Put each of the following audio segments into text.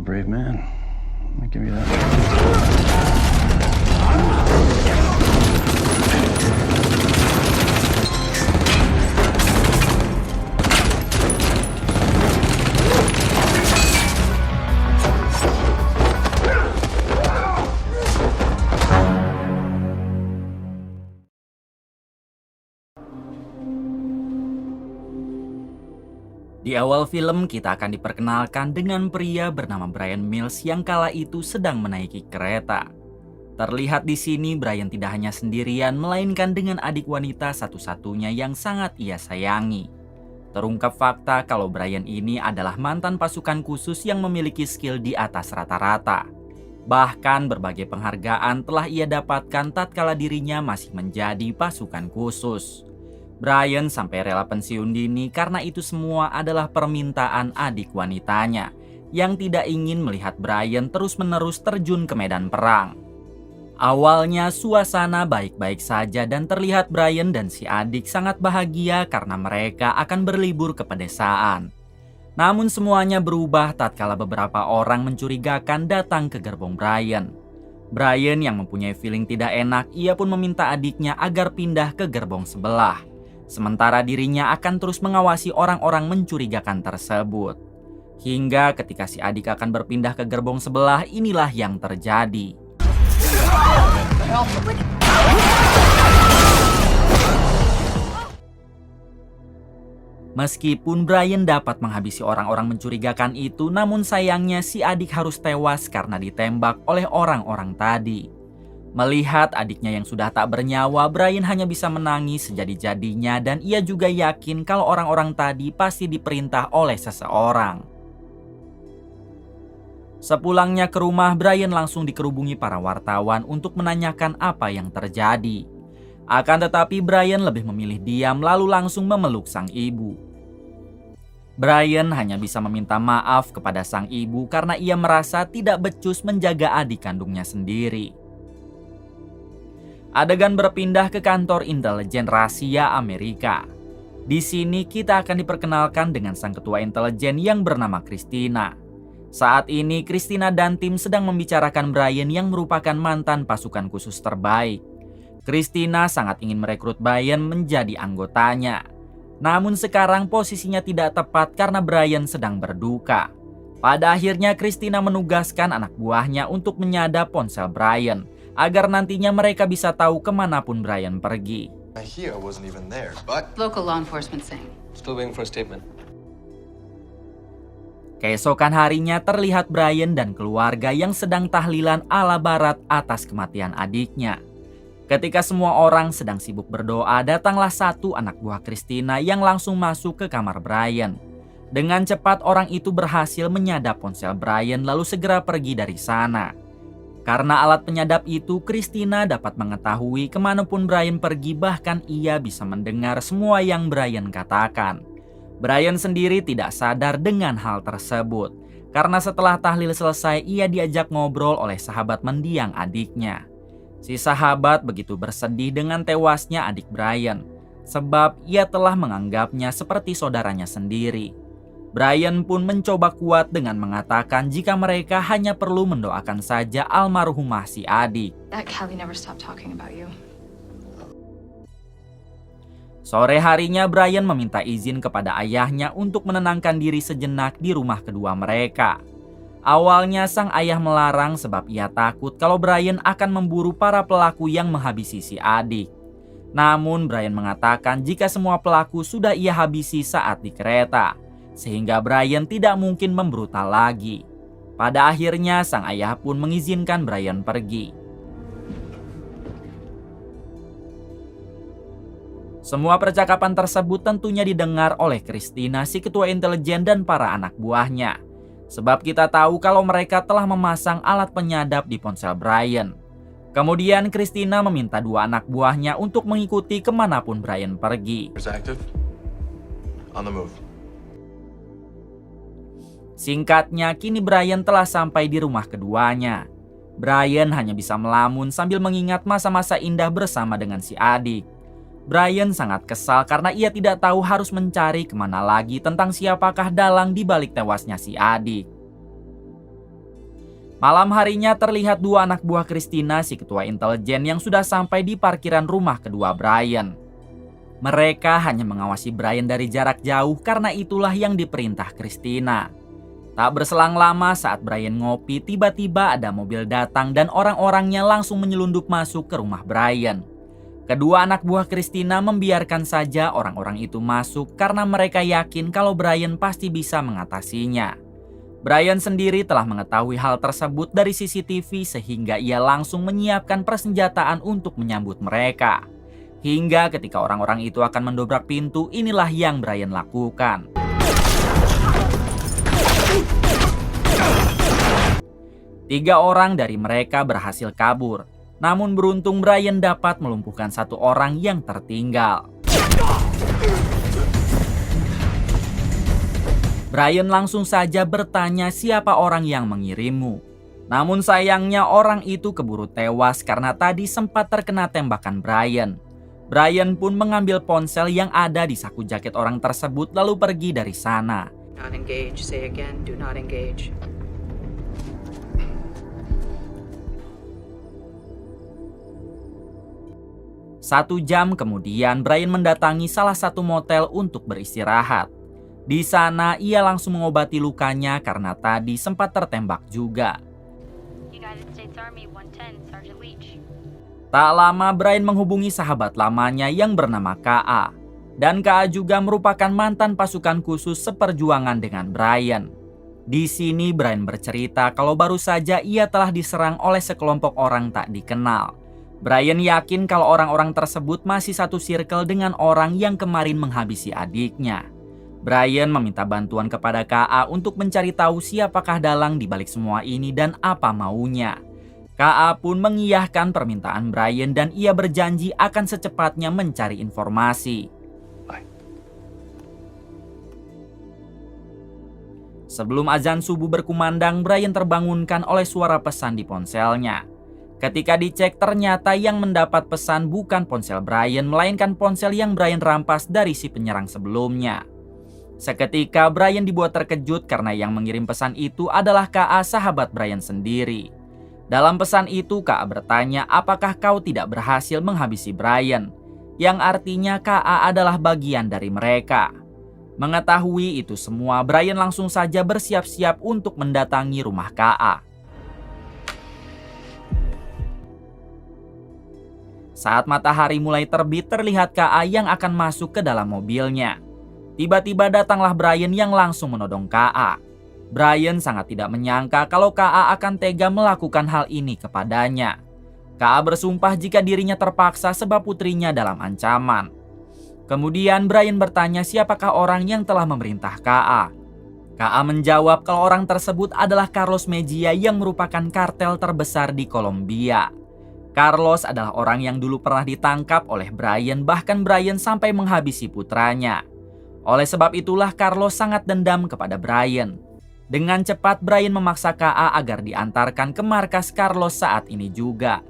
brave man. I'll give you that. Di awal film kita akan diperkenalkan dengan pria bernama Bryan Mills yang kala itu sedang menaiki kereta. Terlihat di sini Bryan tidak hanya sendirian melainkan dengan adik wanita satu-satunya yang sangat ia sayangi. Terungkap fakta kalau Bryan ini adalah mantan pasukan khusus yang memiliki skill di atas rata-rata. Bahkan berbagai penghargaan telah ia dapatkan tatkala dirinya masih menjadi pasukan khusus. Bryan sampai rela pensiun dini karena itu semua adalah permintaan adik wanitanya yang tidak ingin melihat Bryan terus-menerus terjun ke medan perang. Awalnya suasana baik-baik saja dan terlihat Bryan dan si adik sangat bahagia karena mereka akan berlibur ke pedesaan. Namun semuanya berubah tatkala beberapa orang mencurigakan datang ke gerbong Bryan. Bryan yang mempunyai feeling tidak enak, ia pun meminta adiknya agar pindah ke gerbong sebelah. Sementara dirinya akan terus mengawasi orang-orang mencurigakan tersebut. Hingga ketika si adik akan berpindah ke gerbong sebelah, inilah yang terjadi. Meskipun Bryan dapat menghabisi orang-orang mencurigakan itu, namun sayangnya si adik harus tewas karena ditembak oleh orang-orang tadi. Melihat adiknya yang sudah tak bernyawa, Bryan hanya bisa menangis sejadi-jadinya dan ia juga yakin kalau orang-orang tadi pasti diperintah oleh seseorang. Sepulangnya ke rumah, Bryan langsung dikerubungi para wartawan untuk menanyakan apa yang terjadi. Akan tetapi Bryan lebih memilih diam lalu langsung memeluk sang ibu. Bryan hanya bisa meminta maaf kepada sang ibu karena ia merasa tidak becus menjaga adik kandungnya sendiri. Adegan berpindah ke kantor intelijen rahasia Amerika. Di sini kita akan diperkenalkan dengan sang ketua intelijen yang bernama Christina. Saat ini Christina dan tim sedang membicarakan Bryan yang merupakan mantan pasukan khusus terbaik. Christina sangat ingin merekrut Bryan menjadi anggotanya. Namun sekarang posisinya tidak tepat karena Bryan sedang berduka. Pada akhirnya Christina menugaskan anak buahnya untuk menyadap ponsel Bryan agar nantinya mereka bisa tahu kemanapun Bryan pergi. Local law enforcement saying. Still waiting for a statement. Keesokan harinya terlihat Bryan dan keluarga yang sedang tahlilan ala barat atas kematian adiknya. Ketika semua orang sedang sibuk berdoa, datanglah satu anak buah Christina yang langsung masuk ke kamar Bryan. Dengan cepat orang itu berhasil menyadap ponsel Bryan lalu segera pergi dari sana. Karena alat penyadap itu, Christina dapat mengetahui kemanapun Bryan pergi, bahkan ia bisa mendengar semua yang Bryan katakan. Bryan sendiri tidak sadar dengan hal tersebut, karena setelah tahlil selesai, ia diajak ngobrol oleh sahabat mendiang adiknya. Si sahabat begitu bersedih dengan tewasnya adik Bryan, sebab ia telah menganggapnya seperti saudaranya sendiri. Bryan pun mencoba kuat dengan mengatakan jika mereka hanya perlu mendoakan saja almarhumah si adik. That Callie never stopped talking about you. Sore harinya Bryan meminta izin kepada ayahnya untuk menenangkan diri sejenak di rumah kedua mereka. Awalnya sang ayah melarang sebab ia takut kalau Bryan akan memburu para pelaku yang menghabisi si adik. Namun Bryan mengatakan jika semua pelaku sudah ia habisi saat di kereta, sehingga Bryan tidak mungkin membrutal lagi. Pada akhirnya sang ayah pun mengizinkan Bryan pergi. Semua percakapan tersebut tentunya didengar oleh Christina, si ketua intelijen dan para anak buahnya. Sebab kita tahu kalau mereka telah memasang alat penyadap di ponsel Bryan. Kemudian Christina meminta dua anak buahnya untuk mengikuti kemanapun Bryan pergi. Singkatnya, kini Bryan telah sampai di rumah keduanya. Bryan hanya bisa melamun sambil mengingat masa-masa indah bersama dengan si adik. Bryan sangat kesal karena ia tidak tahu harus mencari kemana lagi tentang siapakah dalang di balik tewasnya si adik. Malam harinya terlihat dua anak buah Christina, si ketua intelijen, yang sudah sampai di parkiran rumah kedua Brian. Mereka hanya mengawasi Brian dari jarak jauh karena itulah yang diperintah Christina. Tak berselang lama saat Brian ngopi, tiba-tiba ada mobil datang dan orang-orangnya langsung menyelundup masuk ke rumah Brian. Kedua anak buah Christina membiarkan saja orang-orang itu masuk karena mereka yakin kalau Brian pasti bisa mengatasinya. Brian sendiri telah mengetahui hal tersebut dari CCTV sehingga ia langsung menyiapkan persenjataan untuk menyambut mereka. Hingga ketika orang-orang itu akan mendobrak pintu, inilah yang Brian lakukan. Tiga orang dari mereka berhasil kabur. Namun beruntung Brian dapat melumpuhkan satu orang yang tertinggal. Brian langsung saja bertanya siapa orang yang mengirimmu. Namun sayangnya orang itu keburu tewas karena tadi sempat terkena tembakan Brian. Brian pun mengambil ponsel yang ada di saku jaket orang tersebut lalu pergi dari sana. Not engage. Say again, do not engage. Satu jam kemudian Brian mendatangi salah satu motel untuk beristirahat. Di sana ia langsung mengobati lukanya karena tadi sempat tertembak juga. United States Army 110, Sergeant Leach. Tak lama Brian menghubungi sahabat lamanya yang bernama K.A. Dan K.A. juga merupakan mantan pasukan khusus seperjuangan dengan Brian. Di sini Brian bercerita kalau baru saja ia telah diserang oleh sekelompok orang tak dikenal. Brian yakin kalau orang-orang tersebut masih satu circle dengan orang yang kemarin menghabisi adiknya. Brian meminta bantuan kepada K.A. untuk mencari tahu siapakah dalang di balik semua ini dan apa maunya. K.A. pun mengiyahkan permintaan Brian dan ia berjanji akan secepatnya mencari informasi. Sebelum azan subuh berkumandang, Brian terbangunkan oleh suara pesan di ponselnya. Ketika dicek, ternyata yang mendapat pesan bukan ponsel Brian, melainkan ponsel yang Brian rampas dari si penyerang sebelumnya. Seketika Brian dibuat terkejut karena yang mengirim pesan itu adalah K.A. sahabat Brian sendiri. Dalam pesan itu K.A. bertanya apakah kau tidak berhasil menghabisi Brian, yang artinya K.A. adalah bagian dari mereka. Mengetahui itu semua, Brian langsung saja bersiap-siap untuk mendatangi rumah K.A. Saat matahari mulai terbit, terlihat K.A. yang akan masuk ke dalam mobilnya. Tiba-tiba datanglah Brian yang langsung menodong K.A. Brian sangat tidak menyangka kalau K.A. akan tega melakukan hal ini kepadanya. K.A. bersumpah jika dirinya terpaksa sebab putrinya dalam ancaman. Kemudian Brian bertanya siapakah orang yang telah memerintah K.A. K.A. menjawab kalau orang tersebut adalah Carlos Mejia yang merupakan kartel terbesar di Kolombia. Carlos adalah orang yang dulu pernah ditangkap oleh Brian, bahkan Brian sampai menghabisi putranya. Oleh sebab itulah Carlos sangat dendam kepada Brian. Dengan cepat Brian memaksa K.A. agar diantarkan ke markas Carlos saat ini juga.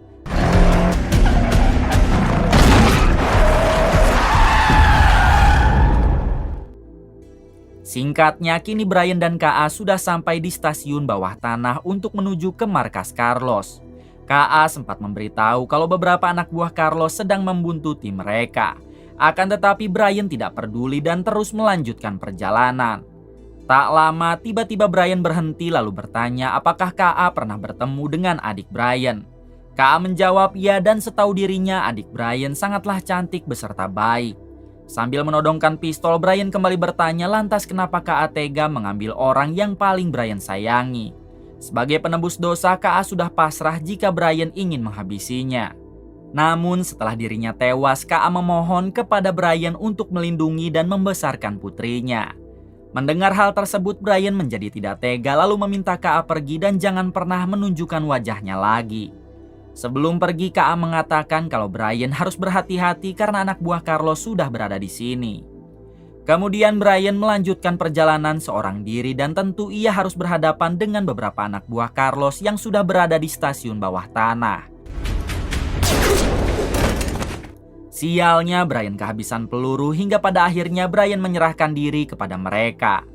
Singkatnya, kini Brian dan K.A. sudah sampai di stasiun bawah tanah untuk menuju ke markas Carlos. K.A. sempat memberitahu kalau beberapa anak buah Carlos sedang membuntuti mereka. Akan tetapi Brian tidak peduli dan terus melanjutkan perjalanan. Tak lama tiba-tiba Brian berhenti lalu bertanya apakah K.A. pernah bertemu dengan adik Brian. K.A. menjawab iya dan setahu dirinya adik Brian sangatlah cantik beserta baik. Sambil menodongkan pistol, Brian kembali bertanya lantas kenapa K.A. tega mengambil orang yang paling Brian sayangi. Sebagai penebus dosa, K.A. sudah pasrah jika Brian ingin menghabisinya. Namun setelah dirinya tewas, K.A. memohon kepada Brian untuk melindungi dan membesarkan putrinya. Mendengar hal tersebut, Brian menjadi tidak tega lalu meminta K.A. pergi dan jangan pernah menunjukkan wajahnya lagi. Sebelum pergi, K.A. mengatakan kalau Brian harus berhati-hati karena anak buah Carlos sudah berada di sini. Kemudian Brian melanjutkan perjalanan seorang diri dan tentu ia harus berhadapan dengan beberapa anak buah Carlos yang sudah berada di stasiun bawah tanah. Sialnya Brian kehabisan peluru hingga pada akhirnya Brian menyerahkan diri kepada mereka.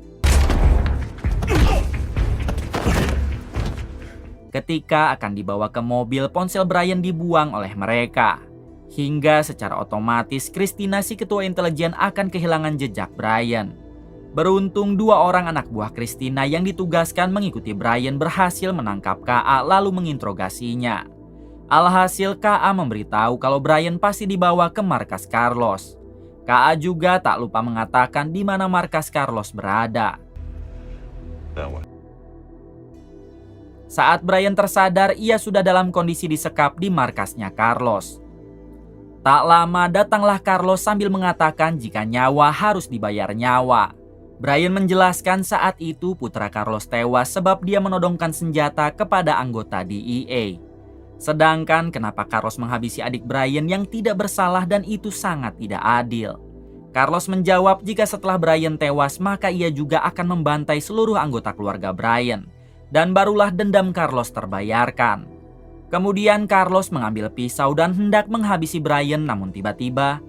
Ketika akan dibawa ke mobil, ponsel Brian dibuang oleh mereka. Hingga secara otomatis Christina si ketua intelijen akan kehilangan jejak Brian. Beruntung 2 orang anak buah Christina yang ditugaskan mengikuti Brian berhasil menangkap KA lalu menginterogasinya. Alhasil KA memberitahu kalau Brian pasti dibawa ke markas Carlos. KA juga tak lupa mengatakan di mana markas Carlos berada. Saat Brian tersadar, ia sudah dalam kondisi disekap di markasnya Carlos. Tak lama datanglah Carlos sambil mengatakan jika nyawa harus dibayar nyawa. Brian menjelaskan saat itu putra Carlos tewas sebab dia menodongkan senjata kepada anggota DEA. Sedangkan kenapa Carlos menghabisi adik Brian yang tidak bersalah dan itu sangat tidak adil. Carlos menjawab jika setelah Brian tewas maka ia juga akan membantai seluruh anggota keluarga Brian. Dan barulah dendam Carlos terbayarkan. Kemudian Carlos mengambil pisau dan hendak menghabisi Brian, namun tiba-tiba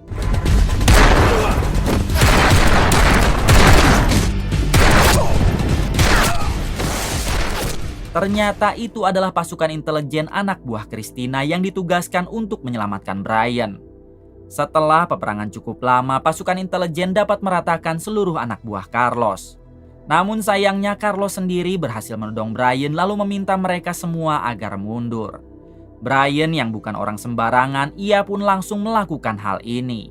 ternyata itu adalah pasukan intelijen anak buah Christina yang ditugaskan untuk menyelamatkan Brian. Setelah peperangan cukup lama, pasukan intelijen dapat meratakan seluruh anak buah Carlos. Namun sayangnya Carlos sendiri berhasil menodong Brian lalu meminta mereka semua agar mundur. Brian yang bukan orang sembarangan, ia pun langsung melakukan hal ini.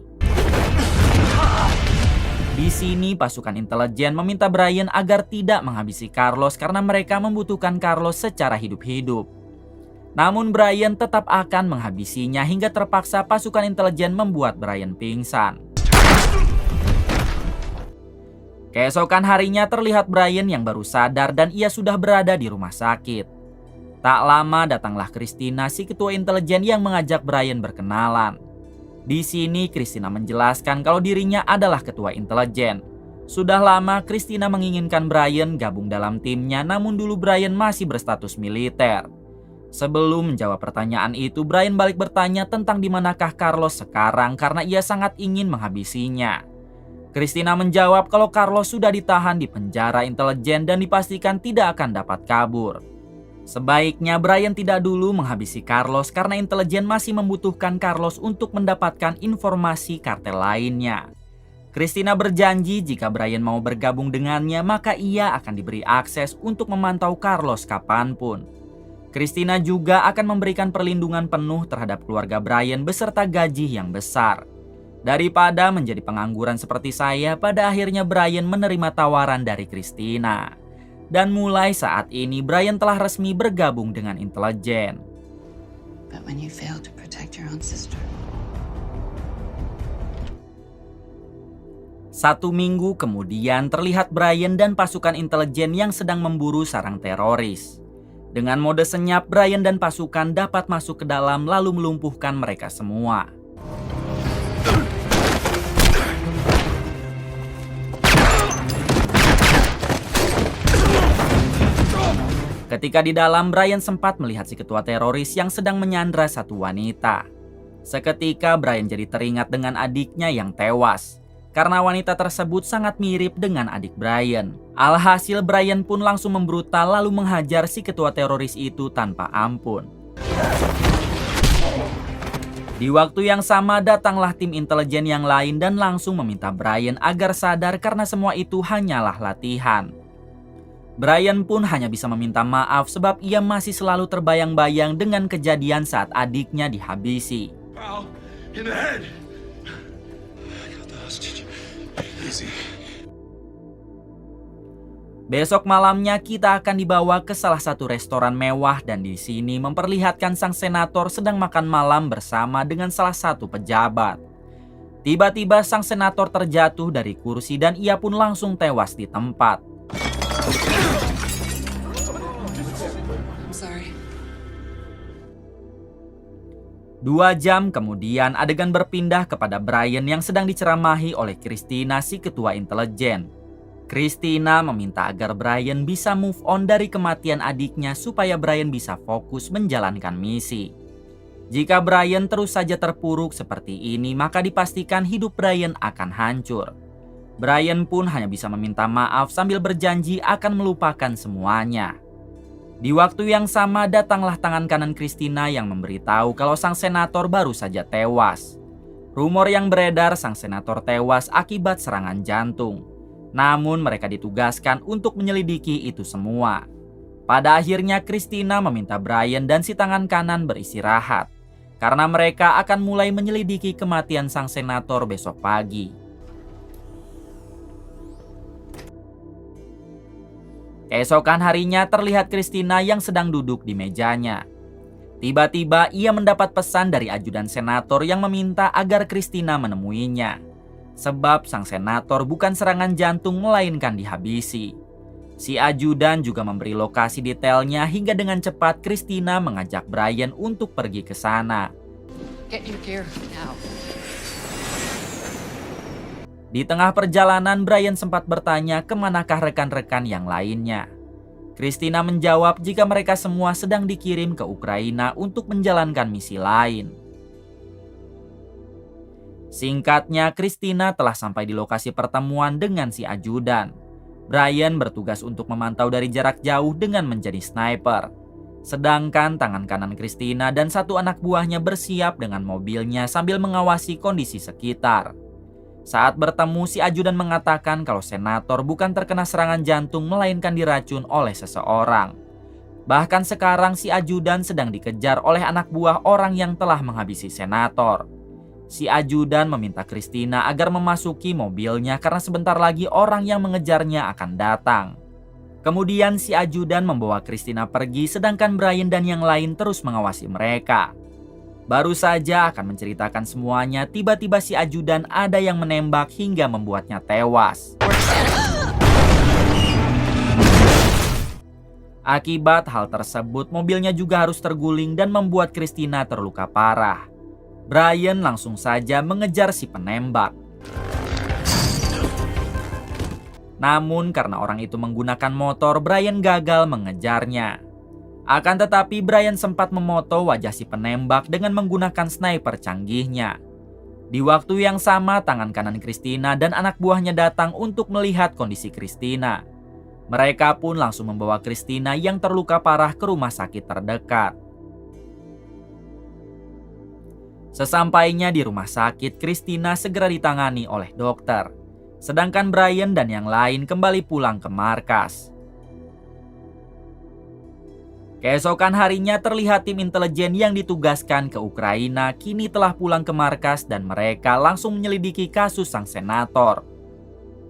Di sini pasukan intelijen meminta Brian agar tidak menghabisi Carlos karena mereka membutuhkan Carlos secara hidup-hidup. Namun Brian tetap akan menghabisinya hingga terpaksa pasukan intelijen membuat Brian pingsan. Keesokan harinya terlihat Brian yang baru sadar dan ia sudah berada di rumah sakit. Tak lama datanglah Christina si ketua intelijen yang mengajak Brian berkenalan. Di sini Christina menjelaskan kalau dirinya adalah ketua intelijen. Sudah lama Christina menginginkan Brian gabung dalam timnya, namun dulu Brian masih berstatus militer. Sebelum menjawab pertanyaan itu, Brian balik bertanya tentang di manakah Carlos sekarang karena ia sangat ingin menghabisinya. Christina menjawab kalau Carlos sudah ditahan di penjara intelijen dan dipastikan tidak akan dapat kabur. Sebaiknya Brian tidak dulu menghabisi Carlos karena intelijen masih membutuhkan Carlos untuk mendapatkan informasi kartel lainnya. Christina berjanji jika Brian mau bergabung dengannya maka ia akan diberi akses untuk memantau Carlos kapanpun. Christina juga akan memberikan perlindungan penuh terhadap keluarga Brian beserta gaji yang besar. Daripada menjadi pengangguran seperti saya, pada akhirnya Brian menerima tawaran dari Christina. Dan mulai saat ini Brian telah resmi bergabung dengan intelijen. But when you fail to protect your own sister. 1 minggu kemudian terlihat Brian dan pasukan intelijen yang sedang memburu sarang teroris. Dengan mode senyap, Brian dan pasukan dapat masuk ke dalam lalu melumpuhkan mereka semua. Ketika di dalam, Brian sempat melihat si ketua teroris yang sedang menyandra satu wanita. Seketika Brian jadi teringat dengan adiknya yang tewas. Karena wanita tersebut sangat mirip dengan adik Brian. Alhasil Brian pun langsung membrutal lalu menghajar si ketua teroris itu tanpa ampun. Di waktu yang sama datanglah tim intelijen yang lain dan langsung meminta Brian agar sadar karena semua itu hanyalah latihan. Brian pun hanya bisa meminta maaf sebab ia masih selalu terbayang-bayang dengan kejadian saat adiknya dihabisi. Besok malamnya kita akan dibawa ke salah satu restoran mewah dan di sini memperlihatkan sang senator sedang makan malam bersama dengan salah satu pejabat. Tiba-tiba sang senator terjatuh dari kursi dan ia pun langsung tewas di tempat. I'm sorry. 2 jam kemudian adegan berpindah kepada Brian yang sedang diceramahi oleh Christina si ketua intelijen. Christina meminta agar Brian bisa move on dari kematian adiknya supaya Brian bisa fokus menjalankan misi. Jika Brian terus saja terpuruk seperti ini, maka dipastikan hidup Brian akan hancur. Brian pun hanya bisa meminta maaf sambil berjanji akan melupakan semuanya. Di waktu yang sama datanglah tangan kanan Christina yang memberitahu kalau sang senator baru saja tewas. Rumor yang beredar sang senator tewas akibat serangan jantung. Namun mereka ditugaskan untuk menyelidiki itu semua. Pada akhirnya Christina meminta Brian dan si tangan kanan beristirahat, karena mereka akan mulai menyelidiki kematian sang senator besok pagi. Keesokan harinya terlihat Christina yang sedang duduk di mejanya. Tiba-tiba ia mendapat pesan dari ajudan senator yang meminta agar Christina menemuinya. Sebab sang senator bukan serangan jantung melainkan dihabisi. Si ajudan juga memberi lokasi detailnya hingga dengan cepat Christina mengajak Brian untuk pergi ke sana. Get your gear now. Di tengah perjalanan, Brian sempat bertanya kemanakah rekan-rekan yang lainnya. Christina menjawab jika mereka semua sedang dikirim ke Ukraina untuk menjalankan misi lain. Singkatnya, Christina telah sampai di lokasi pertemuan dengan si ajudan. Brian bertugas untuk memantau dari jarak jauh dengan menjadi sniper. Sedangkan tangan kanan Christina dan satu anak buahnya bersiap dengan mobilnya sambil mengawasi kondisi sekitar. Saat bertemu, si ajudan mengatakan kalau senator bukan terkena serangan jantung melainkan diracun oleh seseorang. Bahkan sekarang si ajudan sedang dikejar oleh anak buah orang yang telah menghabisi senator. Si ajudan meminta Christina agar memasuki mobilnya karena sebentar lagi orang yang mengejarnya akan datang. Kemudian si ajudan membawa Christina pergi sedangkan Brian dan yang lain terus mengawasi mereka. Baru saja akan menceritakan semuanya, tiba-tiba si ajudan ada yang menembak hingga membuatnya tewas. Akibat hal tersebut, mobilnya juga harus terguling dan membuat Christina terluka parah. Brian langsung saja mengejar si penembak. Namun karena orang itu menggunakan motor, Brian gagal mengejarnya. Akan tetapi Brian sempat memoto wajah si penembak dengan menggunakan sniper canggihnya. Di waktu yang sama, tangan kanan Christina dan anak buahnya datang untuk melihat kondisi Christina. Mereka pun langsung membawa Christina yang terluka parah ke rumah sakit terdekat. Sesampainya di rumah sakit, Christina segera ditangani oleh dokter. Sedangkan Brian dan yang lain kembali pulang ke markas. Keesokan harinya terlihat tim intelijen yang ditugaskan ke Ukraina kini telah pulang ke markas dan mereka langsung menyelidiki kasus sang senator.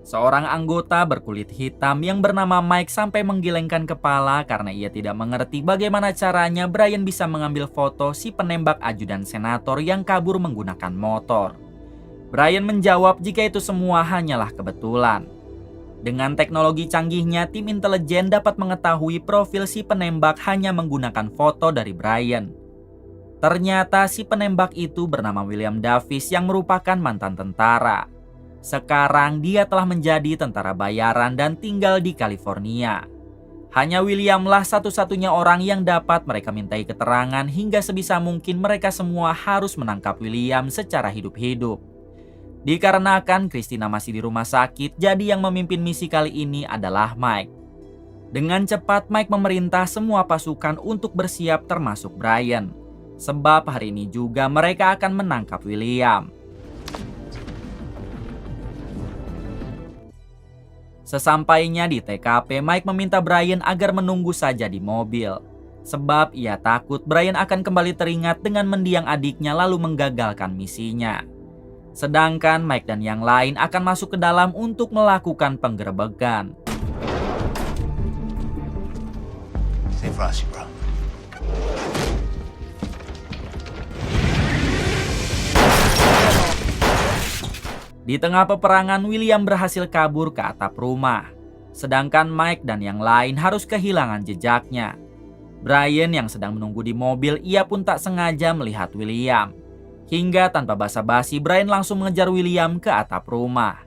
Seorang anggota berkulit hitam yang bernama Mike sampai menggelengkan kepala karena ia tidak mengerti bagaimana caranya Brian bisa mengambil foto si penembak ajudan senator yang kabur menggunakan motor. Brian menjawab jika itu semua hanyalah kebetulan. Dengan teknologi canggihnya, tim intelijen dapat mengetahui profil si penembak hanya menggunakan foto dari Brian. Ternyata si penembak itu bernama William Davis yang merupakan mantan tentara. Sekarang dia telah menjadi tentara bayaran dan tinggal di California. Hanya Williamlah satu-satunya orang yang dapat mereka mintai keterangan hingga sebisa mungkin mereka semua harus menangkap William secara hidup-hidup. Dikarenakan Christina masih di rumah sakit, jadi yang memimpin misi kali ini adalah Mike. Dengan cepat Mike memerintah semua pasukan untuk bersiap termasuk Brian. Sebab hari ini juga mereka akan menangkap William. Sesampainya di TKP, Mike meminta Brian agar menunggu saja di mobil. Sebab ia takut Brian akan kembali teringat dengan mendiang adiknya lalu menggagalkan misinya. Sedangkan Mike dan yang lain akan masuk ke dalam untuk melakukan penggerebekan. Stay frosty, bro. Di tengah peperangan, William berhasil kabur ke atap rumah. Sedangkan Mike dan yang lain harus kehilangan jejaknya. Brian yang sedang menunggu di mobil, ia pun tak sengaja melihat William. Hingga tanpa basa-basi, Brian langsung mengejar William ke atap rumah.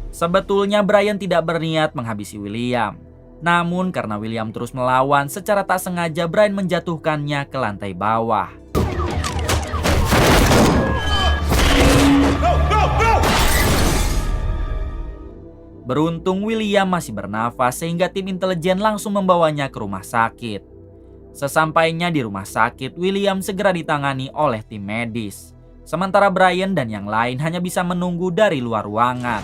Sebetulnya Brian tidak berniat menghabisi William. Namun karena William terus melawan, secara tak sengaja Brian menjatuhkannya ke lantai bawah. Beruntung William masih bernafas sehingga tim intelijen langsung membawanya ke rumah sakit. Sesampainya di rumah sakit, William segera ditangani oleh tim medis. Sementara Brian dan yang lain hanya bisa menunggu dari luar ruangan.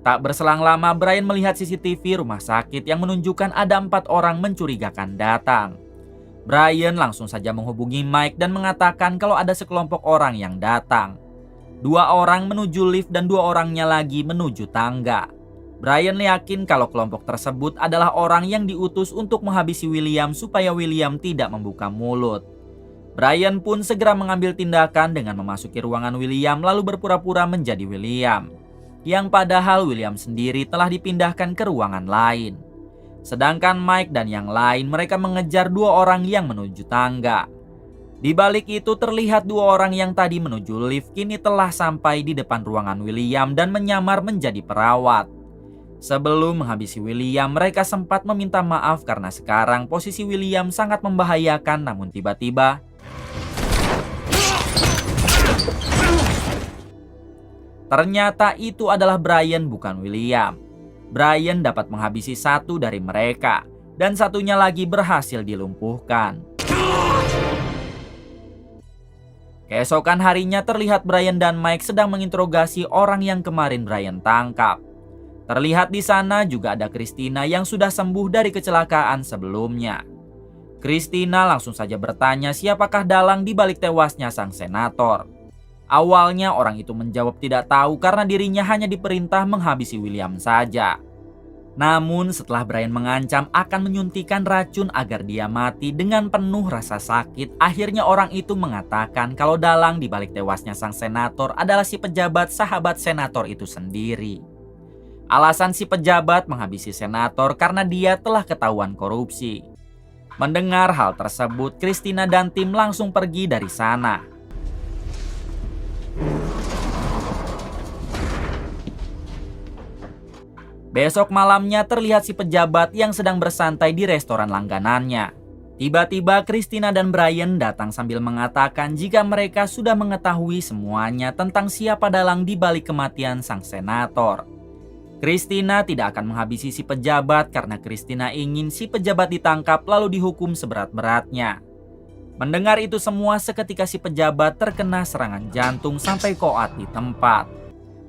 Tak berselang lama, Brian melihat CCTV rumah sakit yang menunjukkan ada 4 orang mencurigakan datang. Brian langsung saja menghubungi Mike dan mengatakan kalau ada sekelompok orang yang datang. 2 orang menuju lift dan 2 orangnya lagi menuju tangga. Brian yakin kalau kelompok tersebut adalah orang yang diutus untuk menghabisi William supaya William tidak membuka mulut. Brian pun segera mengambil tindakan dengan memasuki ruangan William lalu berpura-pura menjadi William. Yang padahal William sendiri telah dipindahkan ke ruangan lain. Sedangkan Mike dan yang lain mereka mengejar 2 orang yang menuju tangga. Di balik itu terlihat 2 orang yang tadi menuju lift kini telah sampai di depan ruangan William dan menyamar menjadi perawat. Sebelum menghabisi William, mereka sempat meminta maaf karena sekarang posisi William sangat membahayakan, namun tiba-tiba ternyata itu adalah Brian, bukan William. Brian dapat menghabisi 1 dari mereka dan satunya lagi berhasil dilumpuhkan. Keesokan harinya terlihat Brian dan Mike sedang menginterogasi orang yang kemarin Brian tangkap. Terlihat di sana juga ada Christina yang sudah sembuh dari kecelakaan sebelumnya. Christina langsung saja bertanya siapakah dalang di balik tewasnya sang senator. Awalnya orang itu menjawab tidak tahu karena dirinya hanya diperintah menghabisi William saja. Namun setelah Brian mengancam akan menyuntikkan racun agar dia mati dengan penuh rasa sakit, akhirnya orang itu mengatakan kalau dalang di balik tewasnya sang senator adalah si pejabat sahabat senator itu sendiri. Alasan si pejabat menghabisi senator karena dia telah ketahuan korupsi. Mendengar hal tersebut, Christina dan tim langsung pergi dari sana. Besok malamnya terlihat si pejabat yang sedang bersantai di restoran langganannya. Tiba-tiba Christina dan Brian datang sambil mengatakan jika mereka sudah mengetahui semuanya tentang siapa dalang di balik kematian sang senator. Christina tidak akan menghabisi si pejabat karena Christina ingin si pejabat ditangkap lalu dihukum seberat-beratnya. Mendengar itu semua, seketika si pejabat terkena serangan jantung sampai koat di tempat.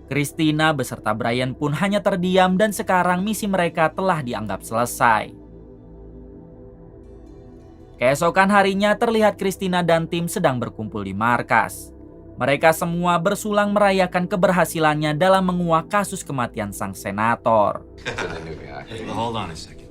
Christina beserta Brian pun hanya terdiam dan sekarang misi mereka telah dianggap selesai. Keesokan harinya terlihat Christina dan tim sedang berkumpul di markas. Mereka semua bersulang merayakan keberhasilannya dalam menguak kasus kematian sang senator. Hold on a second.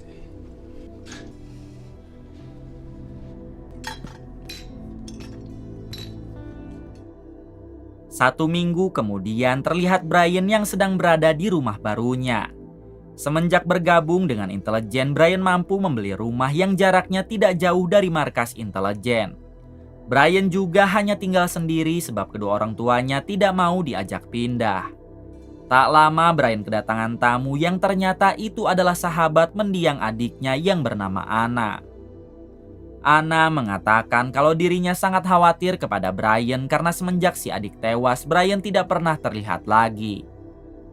1 minggu kemudian terlihat Brian yang sedang berada di rumah barunya. Semenjak bergabung dengan intelijen, Brian mampu membeli rumah yang jaraknya tidak jauh dari markas intelijen. Brian juga hanya tinggal sendiri sebab kedua orang tuanya tidak mau diajak pindah. Tak lama Brian kedatangan tamu yang ternyata itu adalah sahabat mendiang adiknya yang bernama Anna. Anna mengatakan kalau dirinya sangat khawatir kepada Brian karena semenjak si adik tewas, Brian tidak pernah terlihat lagi.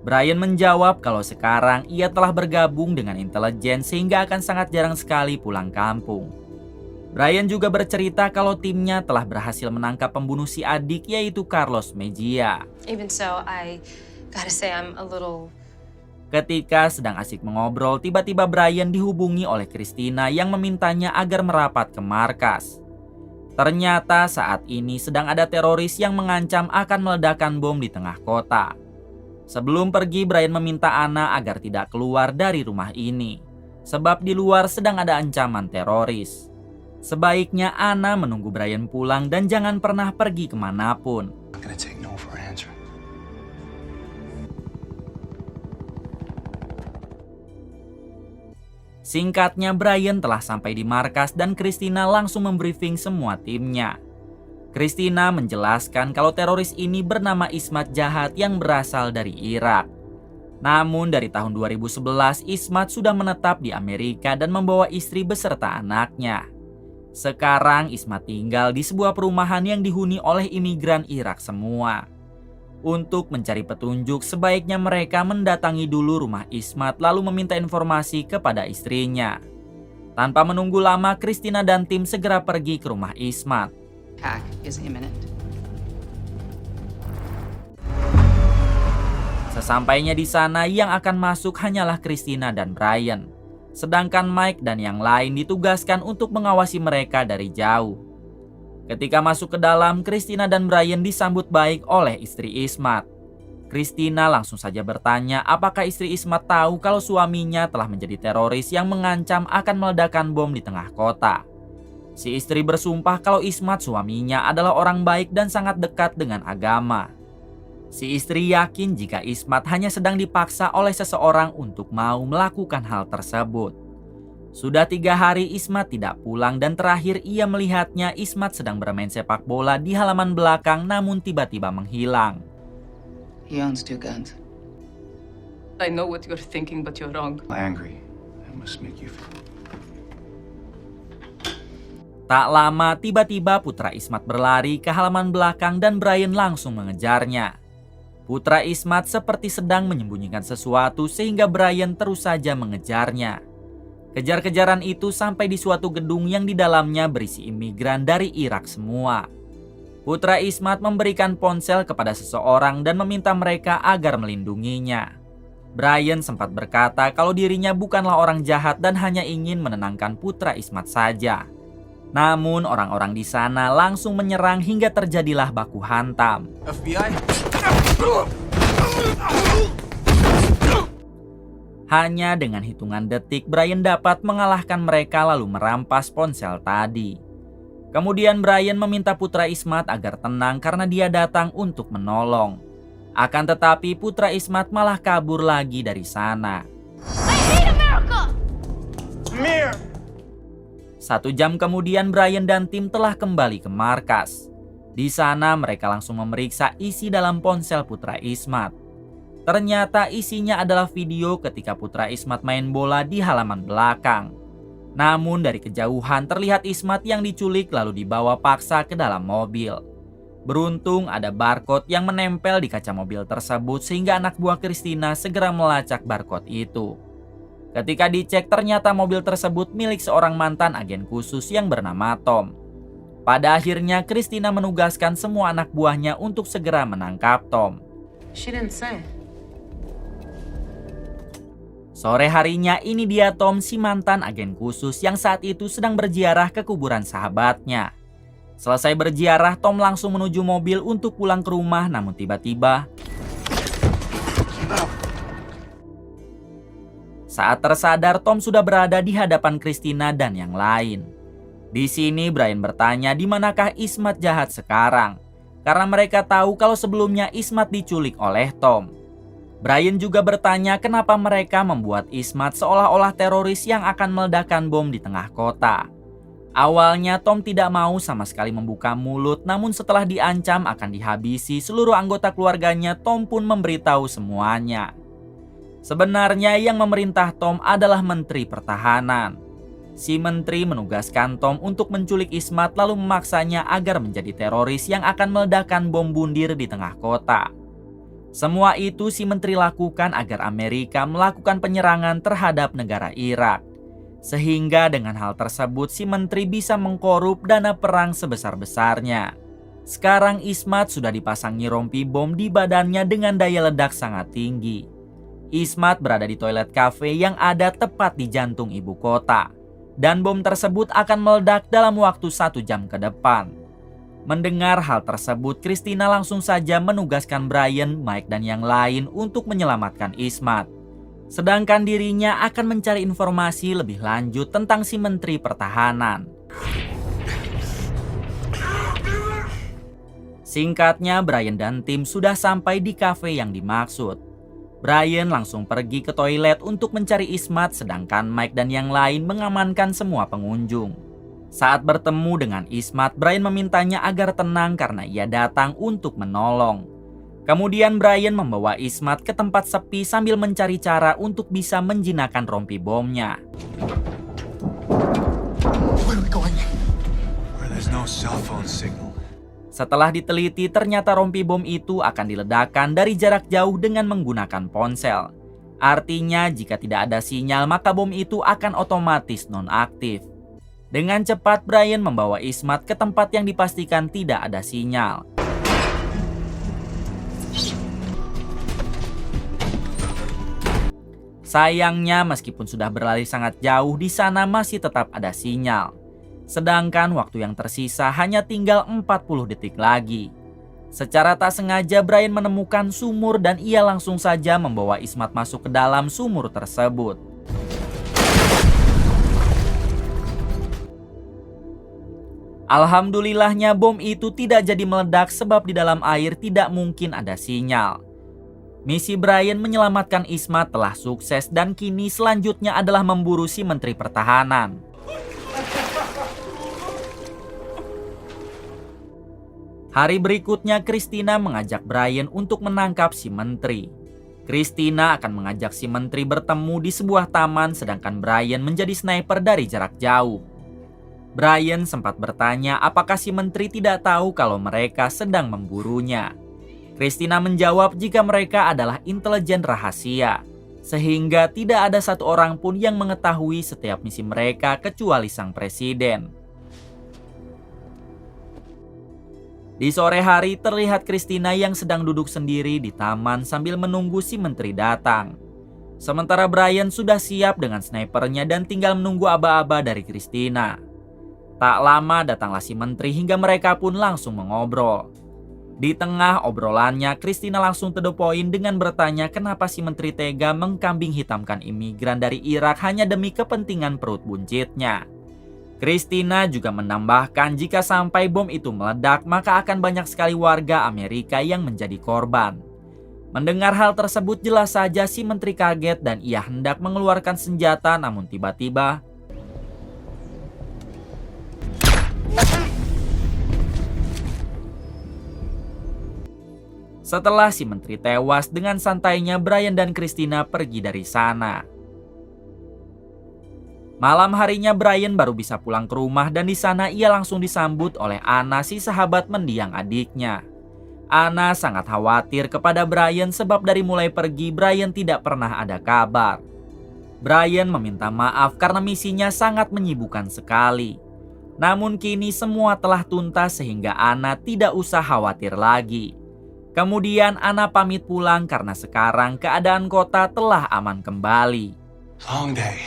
Brian menjawab kalau sekarang ia telah bergabung dengan intelijen sehingga akan sangat jarang sekali pulang kampung. Brian juga bercerita kalau timnya telah berhasil menangkap pembunuh si adik yaitu Carlos Mejia. Even so, I gotta say I'm a little... Ketika sedang asik mengobrol, tiba-tiba Brian dihubungi oleh Christina yang memintanya agar merapat ke markas. Ternyata saat ini sedang ada teroris yang mengancam akan meledakkan bom di tengah kota. Sebelum pergi, Brian meminta Anna agar tidak keluar dari rumah ini, sebab di luar sedang ada ancaman teroris. Sebaiknya Anna menunggu Brian pulang dan jangan pernah pergi kemanapun. I'm gonna take no for an answer. Singkatnya, Brian telah sampai di markas dan Christina langsung membriefing semua timnya. Christina menjelaskan kalau teroris ini bernama Ismat Jahat yang berasal dari Irak. Namun dari tahun 2011, Ismat sudah menetap di Amerika dan membawa istri beserta anaknya. Sekarang Ismat tinggal di sebuah perumahan yang dihuni oleh imigran Irak semua. Untuk mencari petunjuk, sebaiknya mereka mendatangi dulu rumah Ismat lalu meminta informasi kepada istrinya. Tanpa menunggu lama, Christina dan tim segera pergi ke rumah Ismat. Attack is imminent. Sesampainya di sana, yang akan masuk hanyalah Christina dan Brian. Sedangkan Mike dan yang lain ditugaskan untuk mengawasi mereka dari jauh. Ketika masuk ke dalam, Christina dan Brian disambut baik oleh istri Ismat. Christina langsung saja bertanya apakah istri Ismat tahu kalau suaminya telah menjadi teroris yang mengancam akan meledakkan bom di tengah kota. Si istri bersumpah kalau Ismat suaminya adalah orang baik dan sangat dekat dengan agama. Si istri yakin jika Ismat hanya sedang dipaksa oleh seseorang untuk mau melakukan hal tersebut. Sudah 3 hari Ismat tidak pulang dan terakhir ia melihatnya Ismat sedang bermain sepak bola di halaman belakang namun tiba-tiba menghilang. He owns 2 guns. I know what you're thinking, but you're wrong. Angry. That must make you feel. Tak lama tiba-tiba putra Ismat berlari ke halaman belakang dan Brian langsung mengejarnya. Putra Ismat seperti sedang menyembunyikan sesuatu sehingga Brian terus saja mengejarnya. Kejar-kejaran itu sampai di suatu gedung yang di dalamnya berisi imigran dari Irak semua. Putra Ismat memberikan ponsel kepada seseorang dan meminta mereka agar melindunginya. Brian sempat berkata kalau dirinya bukanlah orang jahat dan hanya ingin menenangkan putra Ismat saja. Namun orang-orang di sana langsung menyerang hingga terjadilah baku hantam. FBI? Hanya dengan hitungan detik, Brian dapat mengalahkan mereka lalu merampas ponsel tadi. Kemudian Brian meminta putra Ismat agar tenang karena dia datang untuk menolong. Akan tetapi putra Ismat malah kabur lagi dari sana. Amir! 1 jam kemudian Brian dan tim telah kembali ke markas. Di sana mereka langsung memeriksa isi dalam ponsel putra Ismat. Ternyata isinya adalah video ketika putra Ismat main bola di halaman belakang. Namun dari kejauhan terlihat Ismat yang diculik lalu dibawa paksa ke dalam mobil. Beruntung ada barcode yang menempel di kaca mobil tersebut sehingga anak buah Christina segera melacak barcode itu. Ketika dicek ternyata mobil tersebut milik seorang mantan agen khusus yang bernama Tom. Pada akhirnya Christina menugaskan semua anak buahnya untuk segera menangkap Tom. She didn't say. Sore harinya ini dia Tom, si mantan agen khusus yang saat itu sedang berziarah ke kuburan sahabatnya. Selesai berziarah, Tom langsung menuju mobil untuk pulang ke rumah, namun tiba-tiba saat tersadar, Tom sudah berada di hadapan Christina dan yang lain. Di sini Brian bertanya di manakah Ismat jahat sekarang, karena mereka tahu kalau sebelumnya Ismat diculik oleh Tom. Brian juga bertanya kenapa mereka membuat Ismat seolah-olah teroris yang akan meledakkan bom di tengah kota. Awalnya Tom tidak mau sama sekali membuka mulut, namun setelah diancam akan dihabisi seluruh anggota keluarganya, Tom pun memberitahu semuanya. Sebenarnya yang memerintah Tom adalah Menteri Pertahanan. Si menteri menugaskan Tom untuk menculik Ismat lalu memaksanya agar menjadi teroris yang akan meledakkan bom bundir di tengah kota. Semua itu si menteri lakukan agar Amerika melakukan penyerangan terhadap negara Irak. Sehingga dengan hal tersebut si menteri bisa mengkorup dana perang sebesar-besarnya. Sekarang Ismat sudah dipasangi rompi bom di badannya dengan daya ledak sangat tinggi. Ismat berada di toilet cafe yang ada tepat di jantung ibu kota. Dan bom tersebut akan meledak dalam waktu 1 jam ke depan. Mendengar hal tersebut, Christina langsung saja menugaskan Brian, Mike, dan yang lain untuk menyelamatkan Ismat. Sedangkan dirinya akan mencari informasi lebih lanjut tentang si Menteri Pertahanan. Singkatnya, Brian dan tim sudah sampai di kafe yang dimaksud. Brian langsung pergi ke toilet untuk mencari Ismat, sedangkan Mike dan yang lain mengamankan semua pengunjung. Saat bertemu dengan Ismat, Brian memintanya agar tenang karena ia datang untuk menolong. Kemudian Brian membawa Ismat ke tempat sepi sambil mencari cara untuk bisa menjinakkan rompi bomnya. Where are we going? Where there's no cell phone signal. Setelah diteliti, ternyata rompi bom itu akan diledakkan dari jarak jauh dengan menggunakan ponsel. Artinya, jika tidak ada sinyal, maka bom itu akan otomatis nonaktif. Dengan cepat, Brian membawa Ismat ke tempat yang dipastikan tidak ada sinyal. Sayangnya, meskipun sudah berlari sangat jauh, di sana masih tetap ada sinyal. Sedangkan waktu yang tersisa hanya tinggal 40 detik lagi. Secara tak sengaja, Brian menemukan sumur dan ia langsung saja membawa Ismat masuk ke dalam sumur tersebut. Alhamdulillahnya bom itu tidak jadi meledak sebab di dalam air tidak mungkin ada sinyal. Misi Brian menyelamatkan Ismat telah sukses dan kini selanjutnya adalah memburu si Menteri Pertahanan. Hari berikutnya, Christina mengajak Brian untuk menangkap si Menteri. Christina akan mengajak si Menteri bertemu di sebuah taman sedangkan Brian menjadi sniper dari jarak jauh. Brian sempat bertanya apakah si Menteri tidak tahu kalau mereka sedang memburunya. Christina menjawab jika mereka adalah intelijen rahasia, sehingga tidak ada satu orang pun yang mengetahui setiap misi mereka kecuali sang presiden. Di sore hari terlihat Christina yang sedang duduk sendiri di taman sambil menunggu si Menteri datang. Sementara Brian sudah siap dengan snipernya dan tinggal menunggu aba-aba dari Christina. Tak lama datanglah si Menteri hingga mereka pun langsung mengobrol. Di tengah obrolannya, Christina langsung to the point dengan bertanya kenapa si Menteri tega mengkambing hitamkan imigran dari Irak hanya demi kepentingan perut buncitnya. Christina juga menambahkan jika sampai bom itu meledak, maka akan banyak sekali warga Amerika yang menjadi korban. Mendengar hal tersebut, jelas saja si Menteri kaget dan ia hendak mengeluarkan senjata, namun tiba-tiba setelah si Menteri tewas, dengan santainya Brian dan Christina pergi dari sana. Malam harinya Brian baru bisa pulang ke rumah dan di sana ia langsung disambut oleh Anna, si sahabat mendiang adiknya. Anna sangat khawatir kepada Brian sebab dari mulai pergi Brian tidak pernah ada kabar. Brian meminta maaf karena misinya sangat menyibukkan sekali. Namun kini semua telah tuntas sehingga Anna tidak usah khawatir lagi. Kemudian Anna pamit pulang karena sekarang keadaan kota telah aman kembali. Long day.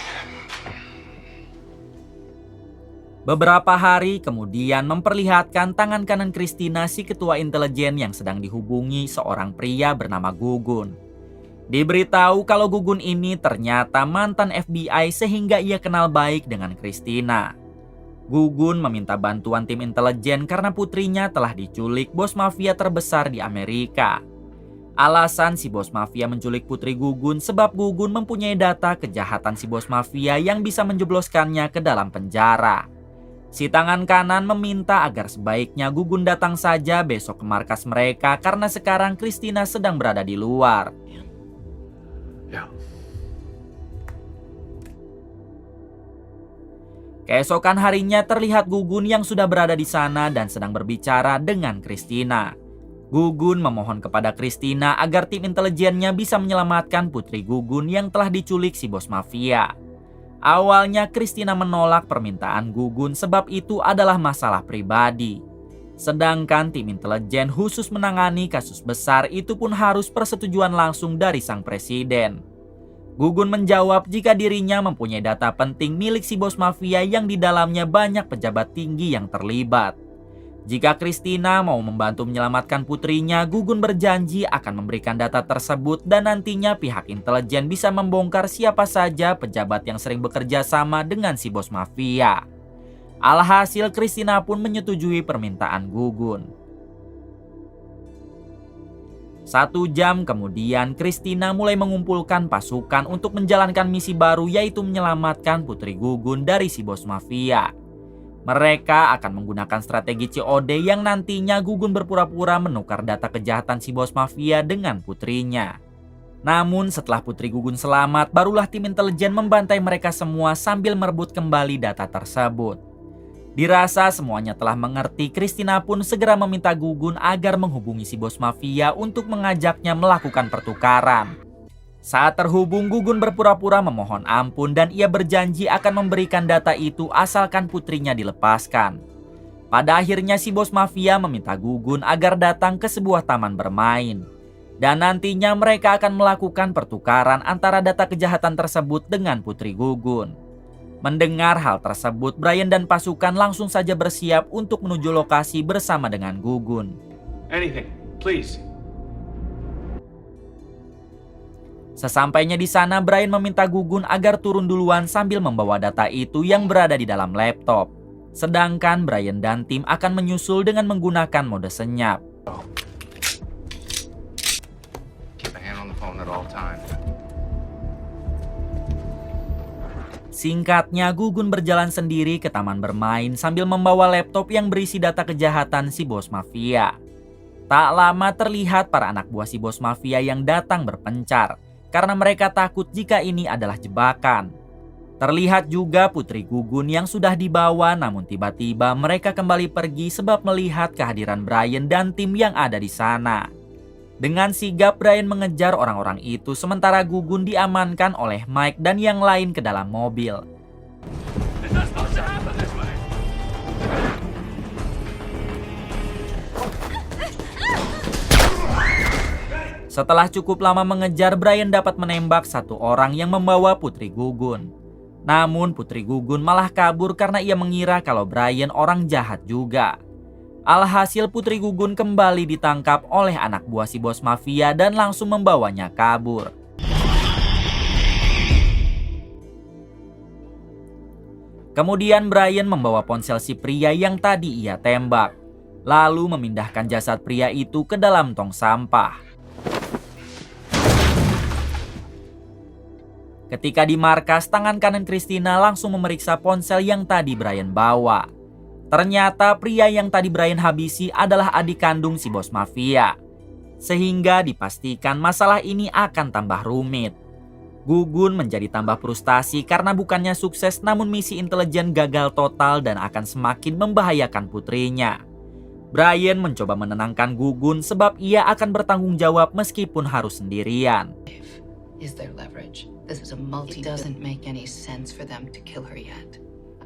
Beberapa hari kemudian memperlihatkan tangan kanan Christina si ketua intelijen yang sedang dihubungi seorang pria bernama Gugun. Diberitahu kalau Gugun ini ternyata mantan FBI sehingga ia kenal baik dengan Christina. Gugun meminta bantuan tim intelijen karena putrinya telah diculik bos mafia terbesar di Amerika. Alasan si bos mafia menculik putri Gugun sebab Gugun mempunyai data kejahatan si bos mafia yang bisa menjebloskannya ke dalam penjara. Si tangan kanan meminta agar sebaiknya Gugun datang saja besok ke markas mereka karena sekarang Christina sedang berada di luar. Yeah. Keesokan harinya terlihat Gugun yang sudah berada di sana dan sedang berbicara dengan Christina. Gugun memohon kepada Christina agar tim intelijennya bisa menyelamatkan putri Gugun yang telah diculik si bos mafia. Awalnya Christina menolak permintaan Gugun sebab itu adalah masalah pribadi. Sedangkan tim intelijen khusus menangani kasus besar itu pun harus persetujuan langsung dari sang presiden. Gugun menjawab jika dirinya mempunyai data penting milik si bos mafia yang di dalamnya banyak pejabat tinggi yang terlibat. Jika Christina mau membantu menyelamatkan putrinya, Gugun berjanji akan memberikan data tersebut dan nantinya pihak intelijen bisa membongkar siapa saja pejabat yang sering bekerja sama dengan si bos mafia. Alhasil Christina pun menyetujui permintaan Gugun. 1 jam kemudian, Christina mulai mengumpulkan pasukan untuk menjalankan misi baru yaitu menyelamatkan putri Gugun dari si bos mafia. Mereka akan menggunakan strategi COD yang nantinya Gugun berpura-pura menukar data kejahatan si bos mafia dengan putrinya. Namun setelah putri Gugun selamat, barulah tim intelijen membantai mereka semua sambil merebut kembali data tersebut. Dirasa semuanya telah mengerti, Christina pun segera meminta Gugun agar menghubungi si bos mafia untuk mengajaknya melakukan pertukaran. Saat terhubung, Gugun berpura-pura memohon ampun dan ia berjanji akan memberikan data itu asalkan putrinya dilepaskan. Pada akhirnya si bos mafia meminta Gugun agar datang ke sebuah taman bermain. Dan nantinya mereka akan melakukan pertukaran antara data kejahatan tersebut dengan putri Gugun. Mendengar hal tersebut, Brian dan pasukan langsung saja bersiap untuk menuju lokasi bersama dengan Gugun. Anything, please. Sesampainya di sana, Brian meminta Gugun agar turun duluan sambil membawa data itu yang berada di dalam laptop. Sedangkan Brian dan tim akan menyusul dengan menggunakan mode senyap. Singkatnya, Gugun berjalan sendiri ke taman bermain sambil membawa laptop yang berisi data kejahatan si bos mafia. Tak lama terlihat para anak buah si bos mafia yang datang berpencar karena mereka takut jika ini adalah jebakan. Terlihat juga putri Gugun yang sudah dibawa, namun tiba-tiba mereka kembali pergi sebab melihat kehadiran Brian dan tim yang ada di sana. Dengan sigap Brian mengejar orang-orang itu sementara Gugun diamankan oleh Mike dan yang lain ke dalam mobil. Setelah cukup lama mengejar, Brian dapat menembak satu orang yang membawa putri Gugun. Namun putri Gugun malah kabur karena ia mengira kalau Brian orang jahat juga. Alhasil putri Gugun kembali ditangkap oleh anak buah si bos mafia dan langsung membawanya kabur. Kemudian Brian membawa ponsel si pria yang tadi ia tembak, lalu memindahkan jasad pria itu ke dalam tong sampah. Ketika di markas, tangan kanan Christina langsung memeriksa ponsel yang tadi Brian bawa. Ternyata pria yang tadi Brian habisi adalah adik kandung si bos mafia. Sehingga dipastikan masalah ini akan tambah rumit. Gugun menjadi tambah frustasi karena bukannya sukses namun misi intelijen gagal total dan akan semakin membahayakan putrinya. Brian mencoba menenangkan Gugun sebab ia akan bertanggung jawab meskipun harus sendirian. Is there leverage? This is a multi. It doesn't make any sense for them to kill her yet.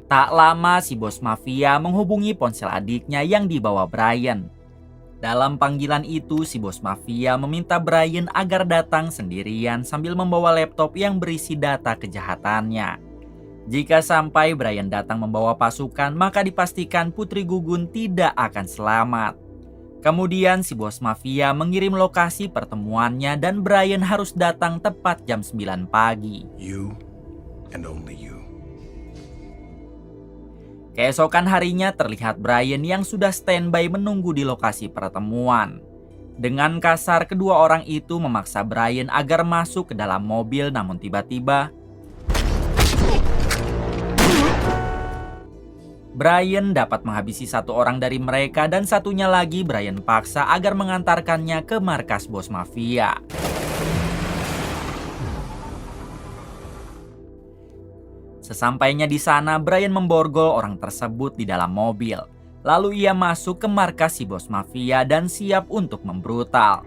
Tak lama si bos mafia menghubungi ponsel adiknya yang dibawa Brian. Dalam panggilan itu si bos mafia meminta Brian agar datang sendirian sambil membawa laptop yang berisi data kejahatannya. Jika sampai Brian datang membawa pasukan, maka dipastikan putri Gugun tidak akan selamat. Kemudian si bos mafia mengirim lokasi pertemuannya dan Brian harus datang tepat jam 9 pagi. You and only you. Keesokan harinya terlihat Brian yang sudah standby menunggu di lokasi pertemuan. Dengan kasar kedua orang itu memaksa Brian agar masuk ke dalam mobil, namun tiba-tiba Brian dapat menghabisi satu orang dari mereka dan satunya lagi Brian paksa agar mengantarkannya ke markas bos mafia. Sesampainya di sana, Brian memborgol orang tersebut di dalam mobil. Lalu ia masuk ke markas si bos mafia dan siap untuk membrutal.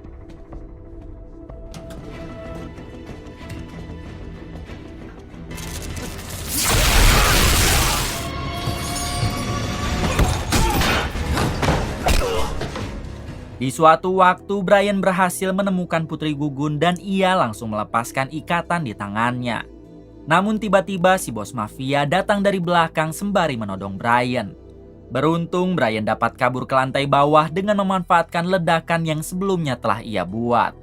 Di suatu waktu, Brian berhasil menemukan putri Gugun dan ia langsung melepaskan ikatan di tangannya. Namun tiba-tiba si bos mafia datang dari belakang sembari menodong Brian. Beruntung Brian dapat kabur ke lantai bawah dengan memanfaatkan ledakan yang sebelumnya telah ia buat.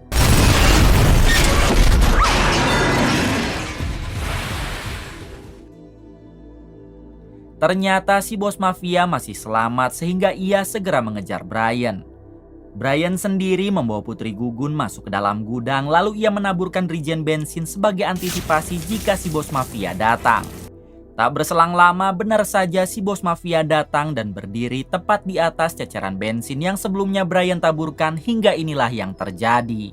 Ternyata si bos mafia masih selamat sehingga ia segera mengejar Brian. Brian sendiri membawa putri Gugun masuk ke dalam gudang lalu ia menaburkan regen bensin sebagai antisipasi jika si bos mafia datang. Tak berselang lama, benar saja si bos mafia datang dan berdiri tepat di atas ceceran bensin yang sebelumnya Brian taburkan, hingga inilah yang terjadi.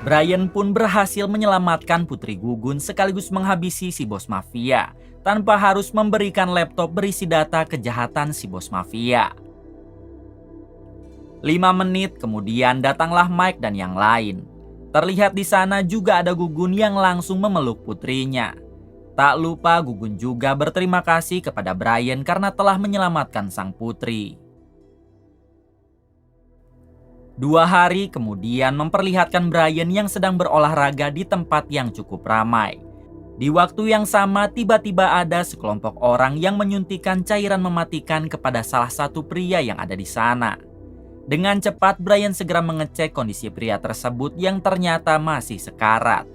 Brian pun berhasil menyelamatkan Putri Gugun sekaligus menghabisi si bos mafia tanpa harus memberikan laptop berisi data kejahatan si bos mafia. 5 menit kemudian datanglah Mike dan yang lain. Terlihat di sana juga ada Gugun yang langsung memeluk putrinya. Tak lupa Gugun juga berterima kasih kepada Brian karena telah menyelamatkan sang putri. 2 hari kemudian memperlihatkan Brian yang sedang berolahraga di tempat yang cukup ramai. Di waktu yang sama tiba-tiba ada sekelompok orang yang menyuntikkan cairan mematikan kepada salah satu pria yang ada di sana. Dengan cepat Brian segera mengecek kondisi pria tersebut yang ternyata masih sekarat.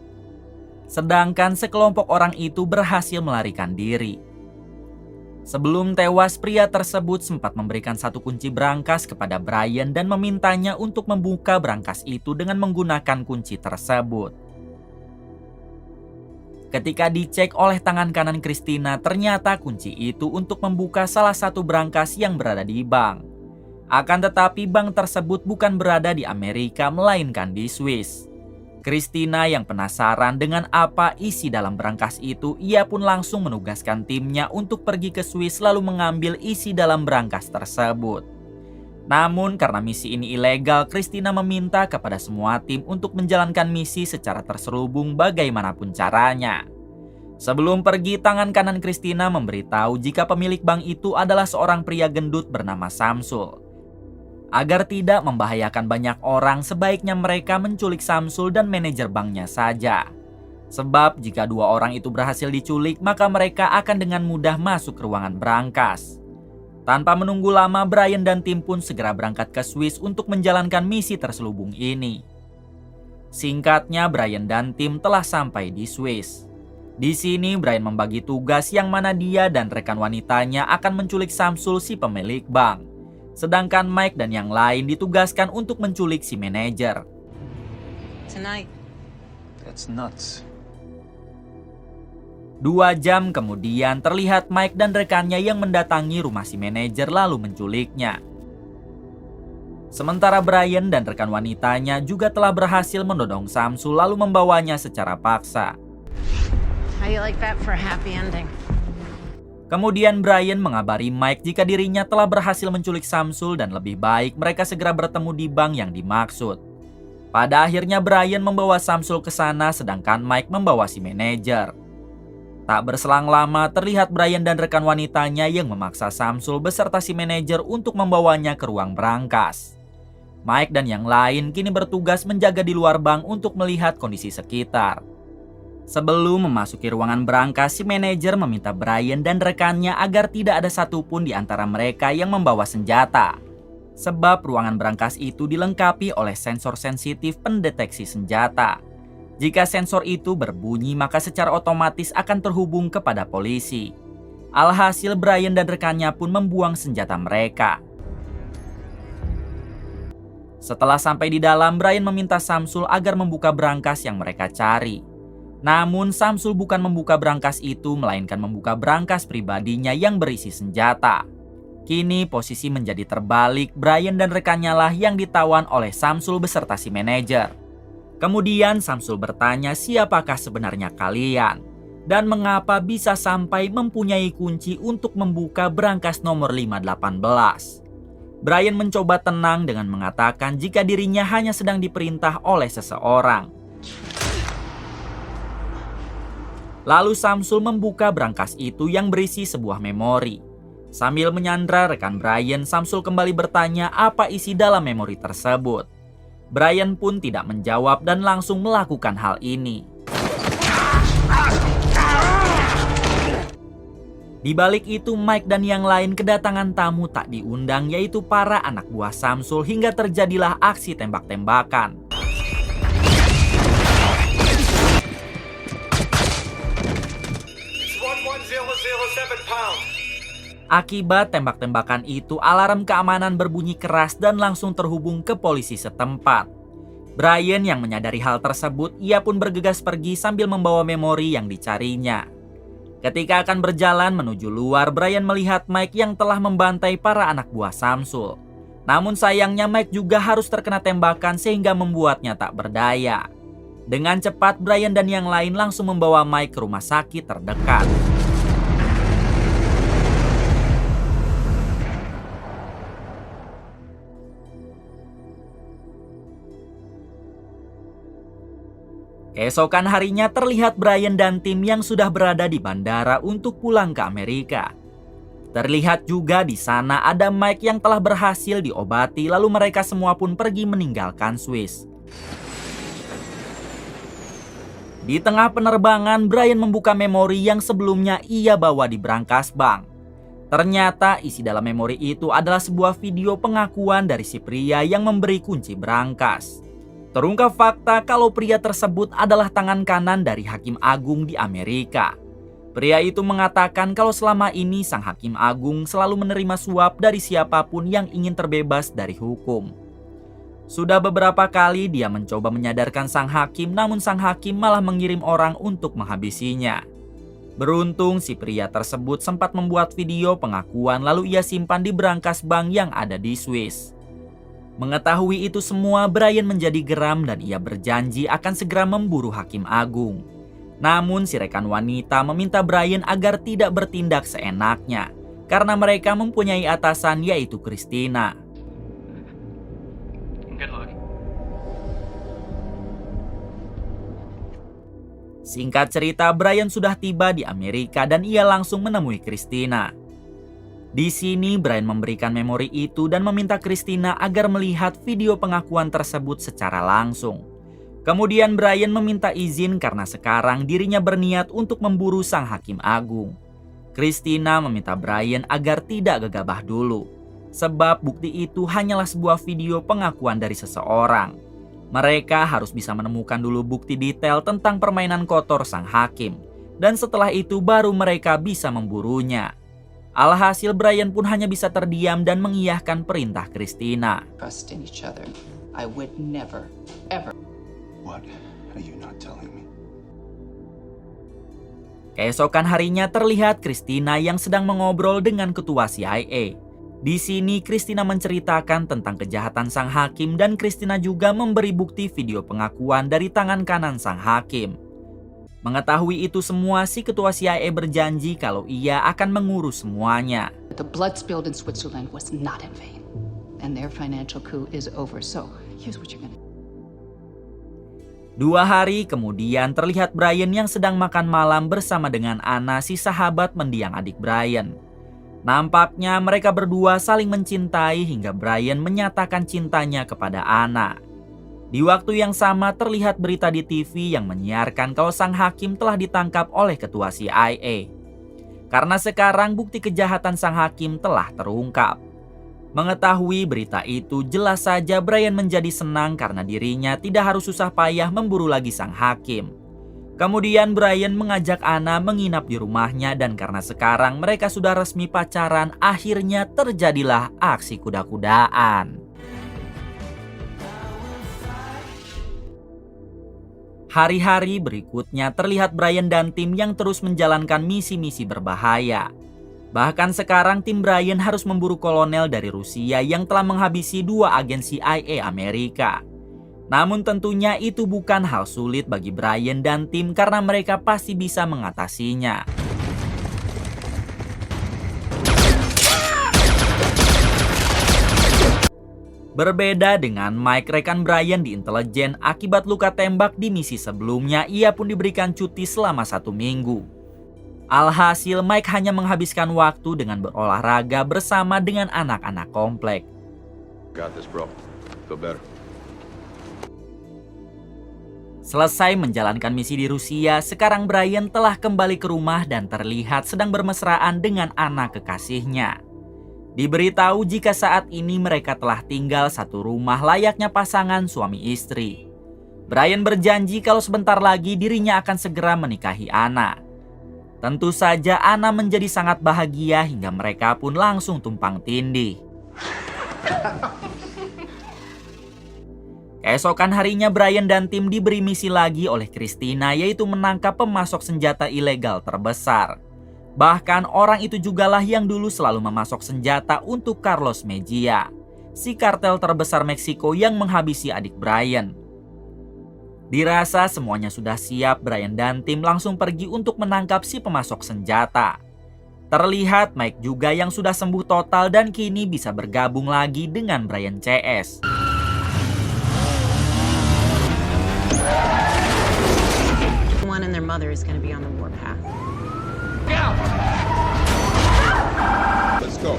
Sedangkan sekelompok orang itu berhasil melarikan diri. Sebelum tewas, pria tersebut sempat memberikan satu kunci brankas kepada Brian dan memintanya untuk membuka brankas itu dengan menggunakan kunci tersebut. Ketika dicek oleh tangan kanan Christina, ternyata kunci itu untuk membuka salah satu brankas yang berada di bank. Akan tetapi bank tersebut bukan berada di Amerika melainkan di Swiss. Christina yang penasaran dengan apa isi dalam brankas itu, ia pun langsung menugaskan timnya untuk pergi ke Swiss lalu mengambil isi dalam brankas tersebut. Namun karena misi ini ilegal, Christina meminta kepada semua tim untuk menjalankan misi secara terselubung bagaimanapun caranya. Sebelum pergi, tangan kanan Christina memberitahu jika pemilik bank itu adalah seorang pria gendut bernama Samsul. Agar tidak membahayakan banyak orang, sebaiknya mereka menculik Samsul dan manajer banknya saja. Sebab jika 2 orang itu berhasil diculik, maka mereka akan dengan mudah masuk ke ruangan brankas. Tanpa menunggu lama, Brian dan tim pun segera berangkat ke Swiss untuk menjalankan misi terselubung ini. Singkatnya, Brian dan tim telah sampai di Swiss. Di sini Brian membagi tugas yang mana dia dan rekan wanitanya akan menculik Samsul si pemilik bank. Sedangkan Mike dan yang lain ditugaskan untuk menculik si manajer. Tonight. That's nuts. 2 jam kemudian terlihat Mike dan rekannya yang mendatangi rumah si manajer lalu menculiknya. Sementara Brian dan rekan wanitanya juga telah berhasil menodong Samsul lalu membawanya secara paksa. How you like that for a happy ending? Kemudian Brian mengabari Mike jika dirinya telah berhasil menculik Samsul dan lebih baik mereka segera bertemu di bank yang dimaksud. Pada akhirnya Brian membawa Samsul ke sana sedangkan Mike membawa si manajer. Tak berselang lama terlihat Brian dan rekan wanitanya yang memaksa Samsul beserta si manajer untuk membawanya ke ruang brankas. Mike dan yang lain kini bertugas menjaga di luar bank untuk melihat kondisi sekitar. Sebelum memasuki ruangan brankas, si manajer meminta Brian dan rekannya agar tidak ada satupun di antara mereka yang membawa senjata. Sebab ruangan brankas itu dilengkapi oleh sensor sensitif pendeteksi senjata. Jika sensor itu berbunyi, maka secara otomatis akan terhubung kepada polisi. Alhasil Brian dan rekannya pun membuang senjata mereka. Setelah sampai di dalam, Brian meminta Samsul agar membuka brankas yang mereka cari. Namun Samsul bukan membuka brankas itu, melainkan membuka brankas pribadinya yang berisi senjata. Kini posisi menjadi terbalik, Brian dan rekannya lah yang ditawan oleh Samsul beserta si manajer. Kemudian Samsul bertanya siapakah sebenarnya kalian, dan mengapa bisa sampai mempunyai kunci untuk membuka brankas nomor 518. Brian mencoba tenang dengan mengatakan jika dirinya hanya sedang diperintah oleh seseorang. Lalu Samsul membuka brankas itu yang berisi sebuah memori. Sambil menyandra rekan Brian, Samsul kembali bertanya apa isi dalam memori tersebut. Brian pun tidak menjawab dan langsung melakukan hal ini. Di balik itu, Mike dan yang lain kedatangan tamu tak diundang, yaitu para anak buah Samsul, hingga terjadilah aksi tembak-tembakan. Akibat tembak-tembakan itu, alarm keamanan berbunyi keras dan langsung terhubung ke polisi setempat. Brian yang menyadari hal tersebut, ia pun bergegas pergi sambil membawa memori yang dicarinya. Ketika akan berjalan menuju luar, Brian melihat Mike yang telah membantai para anak buah Samsul. Namun sayangnya Mike juga harus terkena tembakan sehingga membuatnya tak berdaya. Dengan cepat, Brian dan yang lain langsung membawa Mike ke rumah sakit terdekat. Keesokan harinya terlihat Brian dan tim yang sudah berada di bandara untuk pulang ke Amerika. Terlihat juga di sana ada Mike yang telah berhasil diobati, lalu mereka semua pun pergi meninggalkan Swiss. Di tengah penerbangan, Brian membuka memori yang sebelumnya ia bawa di brankas bank. Ternyata isi dalam memori itu adalah sebuah video pengakuan dari si pria yang memberi kunci brankas. Terungkap fakta kalau pria tersebut adalah tangan kanan dari Hakim Agung di Amerika. Pria itu mengatakan kalau selama ini sang Hakim Agung selalu menerima suap dari siapapun yang ingin terbebas dari hukum. Sudah beberapa kali dia mencoba menyadarkan sang hakim, namun sang hakim malah mengirim orang untuk menghabisinya. Beruntung si pria tersebut sempat membuat video pengakuan lalu ia simpan di brankas bank yang ada di Swiss. Mengetahui itu semua, Brian menjadi geram dan ia berjanji akan segera memburu Hakim Agung. Namun si rekan wanita meminta Brian agar tidak bertindak seenaknya karena mereka mempunyai atasan yaitu Christina. Singkat cerita, Brian sudah tiba di Amerika dan ia langsung menemui Christina. Di sini Brian memberikan memori itu dan meminta Christina agar melihat video pengakuan tersebut secara langsung. Kemudian Brian meminta izin karena sekarang dirinya berniat untuk memburu sang Hakim Agung. Christina meminta Brian agar tidak gegabah dulu, sebab bukti itu hanyalah sebuah video pengakuan dari seseorang. Mereka harus bisa menemukan dulu bukti detail tentang permainan kotor sang hakim, dan setelah itu baru mereka bisa memburunya. Alhasil Brian pun hanya bisa terdiam dan mengiyahkan perintah Christina. Trust in each other. I would never, ever. What are you not telling me? Keesokan harinya terlihat Christina yang sedang mengobrol dengan ketua CIA. Di sini Christina menceritakan tentang kejahatan sang hakim dan Christina juga memberi bukti video pengakuan dari tangan kanan sang hakim. Mengetahui itu semua, si ketua CIA berjanji kalau ia akan mengurus semuanya. The blood spilled in Switzerland was not in vain. And their financial coup is over. So, here's what you're gonna do. 2 hari kemudian terlihat Brian yang sedang makan malam bersama dengan Anna, si sahabat mendiang adik Brian. Nampaknya mereka berdua saling mencintai hingga Brian menyatakan cintanya kepada Anna. Di waktu yang sama terlihat berita di TV yang menyiarkan kalau sang hakim telah ditangkap oleh ketua CIA. Karena sekarang bukti kejahatan sang hakim telah terungkap. Mengetahui berita itu, jelas saja Brian menjadi senang karena dirinya tidak harus susah payah memburu lagi sang hakim. Kemudian Brian mengajak Anna menginap di rumahnya dan karena sekarang mereka sudah resmi pacaran, akhirnya terjadilah aksi kuda-kudaan. Hari-hari berikutnya terlihat Brian dan tim yang terus menjalankan misi-misi berbahaya. Bahkan sekarang tim Brian harus memburu kolonel dari Rusia yang telah menghabisi 2 agen CIA Amerika. Namun tentunya itu bukan hal sulit bagi Brian dan tim karena mereka pasti bisa mengatasinya. Berbeda dengan Mike, rekan Brian di intelijen, akibat luka tembak di misi sebelumnya, ia pun diberikan cuti selama 1 minggu. Alhasil, Mike hanya menghabiskan waktu dengan berolahraga bersama dengan anak-anak komplek. Got this, bro. Feel better. Selesai menjalankan misi di Rusia, sekarang Brian telah kembali ke rumah dan terlihat sedang bermesraan dengan anak kekasihnya. Diberitahu jika saat ini mereka telah tinggal satu rumah layaknya pasangan suami istri. Brian berjanji kalau sebentar lagi dirinya akan segera menikahi Anna. Tentu saja Anna menjadi sangat bahagia hingga mereka pun langsung tumpang tindih. Keesokan harinya Brian dan tim diberi misi lagi oleh Christina, yaitu menangkap pemasok senjata ilegal terbesar. Bahkan orang itu jugalah yang dulu selalu memasok senjata untuk Carlos Mejia, si kartel terbesar Meksiko yang menghabisi adik Brian. Dirasa semuanya sudah siap, Brian dan tim langsung pergi untuk menangkap si pemasok senjata. Terlihat Mike juga yang sudah sembuh total dan kini bisa bergabung lagi dengan Brian CS. One and their mother is going to be on the warpath. Let's go.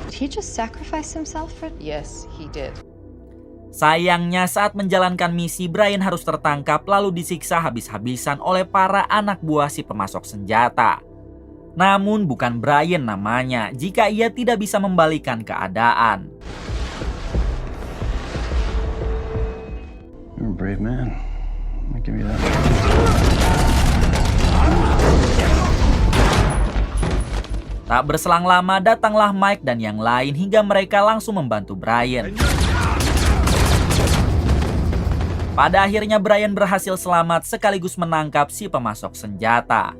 Did he just sacrifice himself for... Yes, he did. Sayangnya saat menjalankan misi, Brian harus tertangkap lalu disiksa habis-habisan oleh para anak buah si pemasok senjata. Namun bukan Brian namanya jika ia tidak bisa membalikan keadaan. You're a brave man. I'll give you that. Tak berselang lama datanglah Mike dan yang lain hingga mereka langsung membantu Brian. Pada akhirnya Brian berhasil selamat sekaligus menangkap si pemasok senjata.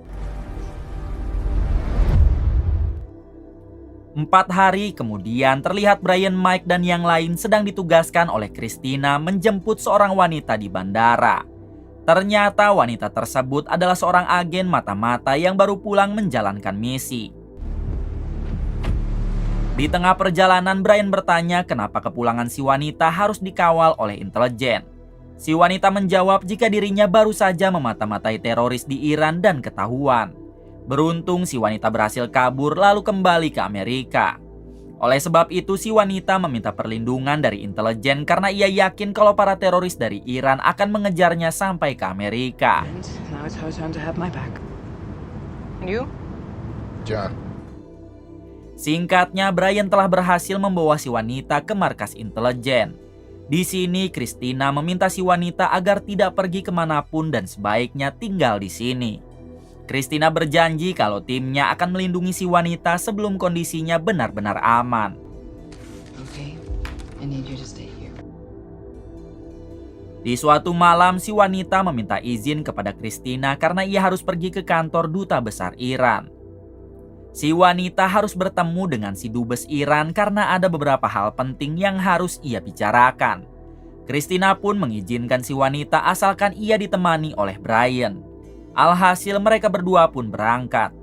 4 hari kemudian terlihat Brian, Mike dan yang lain sedang ditugaskan oleh Christina menjemput seorang wanita di bandara. Ternyata wanita tersebut adalah seorang agen mata-mata yang baru pulang menjalankan misi. Di tengah perjalanan, Brian bertanya kenapa kepulangan si wanita harus dikawal oleh intelijen. Si wanita menjawab jika dirinya baru saja memata-matai teroris di Iran dan ketahuan. Beruntung si wanita berhasil kabur lalu kembali ke Amerika. Oleh sebab itu si wanita meminta perlindungan dari intelijen karena ia yakin kalau para teroris dari Iran akan mengejarnya sampai ke Amerika. Now it's her turn to have my back. And you? John. Singkatnya, Brian telah berhasil membawa si wanita ke markas intelijen. Di sini, Christina meminta si wanita agar tidak pergi kemanapun dan sebaiknya tinggal di sini. Christina berjanji kalau timnya akan melindungi si wanita sebelum kondisinya benar-benar aman. Okay, I need you to stay here. Di suatu malam, si wanita meminta izin kepada Christina karena ia harus pergi ke kantor duta besar Iran. Si wanita harus bertemu dengan si dubes Iran karena ada beberapa hal penting yang harus ia bicarakan. Christina pun mengizinkan si wanita asalkan ia ditemani oleh Brian. Alhasil mereka berdua pun berangkat.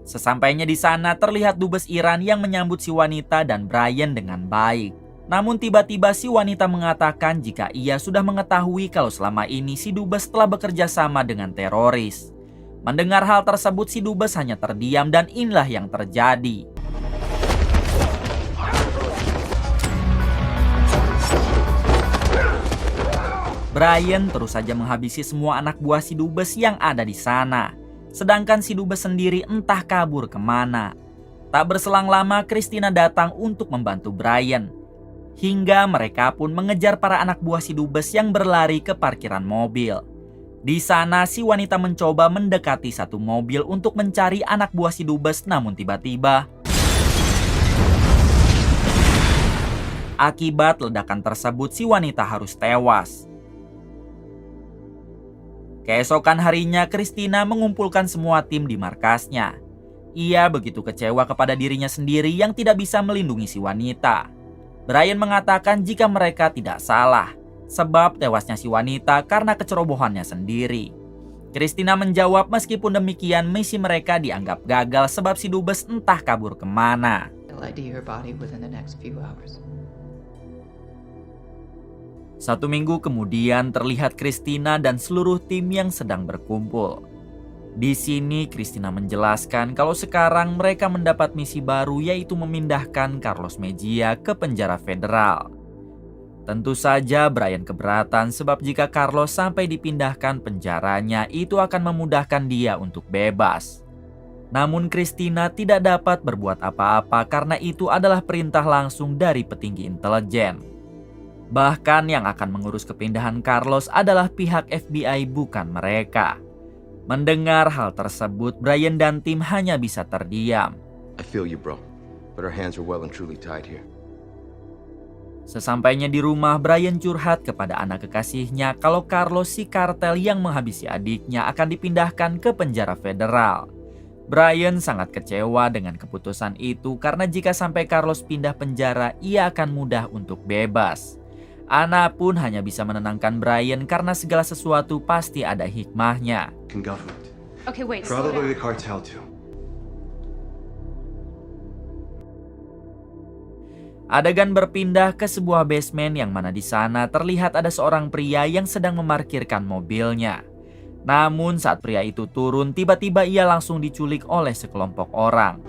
Sesampainya di sana terlihat dubes Iran yang menyambut si wanita dan Brian dengan baik. Namun tiba-tiba si wanita mengatakan jika ia sudah mengetahui kalau selama ini si dubes telah bekerja sama dengan teroris. Mendengar hal tersebut si dubes hanya terdiam dan inilah yang terjadi. Brian terus saja menghabisi semua anak buah si dubes yang ada di sana. Sedangkan si dubes sendiri entah kabur kemana. Tak berselang lama Christina datang untuk membantu Brian. Hingga mereka pun mengejar para anak buah si dubes yang berlari ke parkiran mobil. Di sana si wanita mencoba mendekati satu mobil untuk mencari anak buah si dubes, namun tiba-tiba akibat ledakan tersebut si wanita harus tewas. Keesokan harinya Christina mengumpulkan semua tim di markasnya. Ia begitu kecewa kepada dirinya sendiri yang tidak bisa melindungi si wanita. Brian mengatakan jika mereka tidak salah, sebab tewasnya si wanita karena kecerobohannya sendiri. Christina menjawab meskipun demikian misi mereka dianggap gagal sebab si dubes entah kabur kemana. I'll ID her body within the next few hours. 1 minggu kemudian terlihat Christina dan seluruh tim yang sedang berkumpul. Di sini Christina menjelaskan kalau sekarang mereka mendapat misi baru yaitu memindahkan Carlos Mejia ke penjara federal. Tentu saja Brian keberatan sebab jika Carlos sampai dipindahkan penjaranya itu akan memudahkan dia untuk bebas. Namun Christina tidak dapat berbuat apa-apa karena itu adalah perintah langsung dari petinggi intelijen. Bahkan yang akan mengurus kepindahan Carlos adalah pihak FBI bukan mereka. Mendengar hal tersebut, Brian dan tim hanya bisa terdiam. I feel you, bro. but our hands are well and truly tied here. Sesampainya di rumah, Brian curhat kepada anak kekasihnya kalau Carlos si kartel yang menghabisi adiknya akan dipindahkan ke penjara federal. Brian sangat kecewa dengan keputusan itu karena jika sampai Carlos pindah penjara, ia akan mudah untuk bebas. Anna pun hanya bisa menenangkan Brian karena segala sesuatu pasti ada hikmahnya. Government. Okay, wait. Probably the cartel too. Adegan berpindah ke sebuah basement yang mana di sana terlihat ada seorang pria yang sedang memarkirkan mobilnya. Namun saat pria itu turun, tiba-tiba ia langsung diculik oleh sekelompok orang.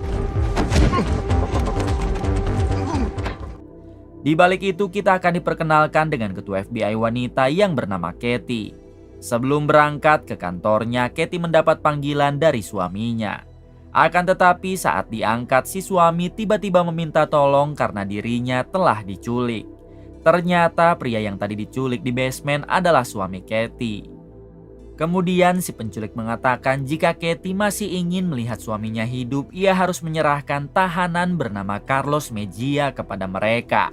Di balik itu kita akan diperkenalkan dengan ketua FBI wanita yang bernama Katie. Sebelum berangkat ke kantornya, Katie mendapat panggilan dari suaminya. Akan tetapi saat diangkat, si suami tiba-tiba meminta tolong karena dirinya telah diculik. Ternyata pria yang tadi diculik di basement adalah suami Katie. Kemudian si penculik mengatakan jika Katie masih ingin melihat suaminya hidup, ia harus menyerahkan tahanan bernama Carlos Mejia kepada mereka.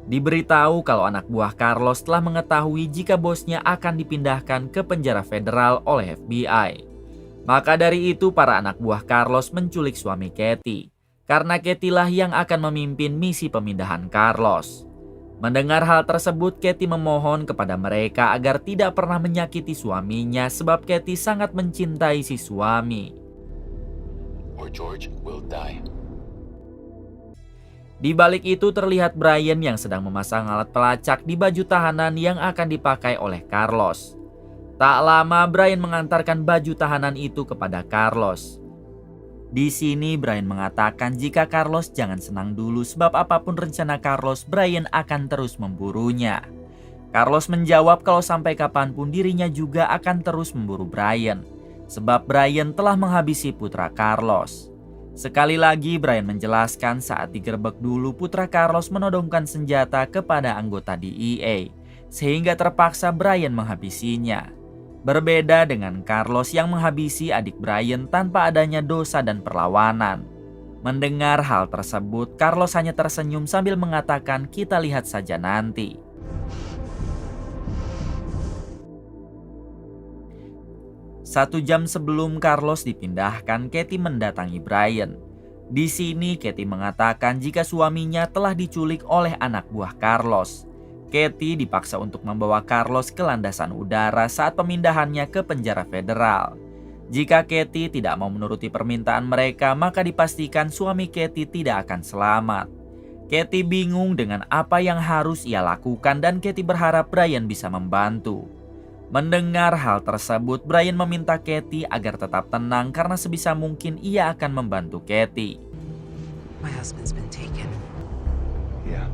Diberitahu kalau anak buah Carlos telah mengetahui jika bosnya akan dipindahkan ke penjara federal oleh FBI. Maka dari itu para anak buah Carlos menculik suami Katie, karena Katie lah yang akan memimpin misi pemindahan Carlos. Mendengar hal tersebut, Katie memohon kepada mereka agar tidak pernah menyakiti suaminya sebab Katie sangat mencintai si suami. Or George will die. Di balik itu terlihat Brian yang sedang memasang alat pelacak di baju tahanan yang akan dipakai oleh Carlos. Tak lama Brian mengantarkan baju tahanan itu kepada Carlos. Di sini Brian mengatakan jika Carlos jangan senang dulu sebab apapun rencana Carlos, Brian akan terus memburunya. Carlos menjawab kalau sampai kapanpun dirinya juga akan terus memburu Brian, sebab Brian telah menghabisi putra Carlos. Sekali lagi Brian menjelaskan saat digerebek dulu putra Carlos menodongkan senjata kepada anggota DEA, sehingga terpaksa Brian menghabisinya. Berbeda dengan Carlos yang menghabisi adik Brian tanpa adanya dosa dan perlawanan. Mendengar hal tersebut, Carlos hanya tersenyum sambil mengatakan kita lihat saja nanti. Satu jam sebelum Carlos dipindahkan, Katie mendatangi Brian. Di sini Katie mengatakan jika suaminya telah diculik oleh anak buah Carlos. Katie dipaksa untuk membawa Carlos ke landasan udara saat pemindahannya ke penjara federal. Jika Katie tidak mau menuruti permintaan mereka, maka dipastikan suami Katie tidak akan selamat. Katie bingung dengan apa yang harus ia lakukan dan Katie berharap Brian bisa membantu. Mendengar hal tersebut, Brian meminta Katie agar tetap tenang karena sebisa mungkin ia akan membantu Katie. My husband's been taken. Yeah.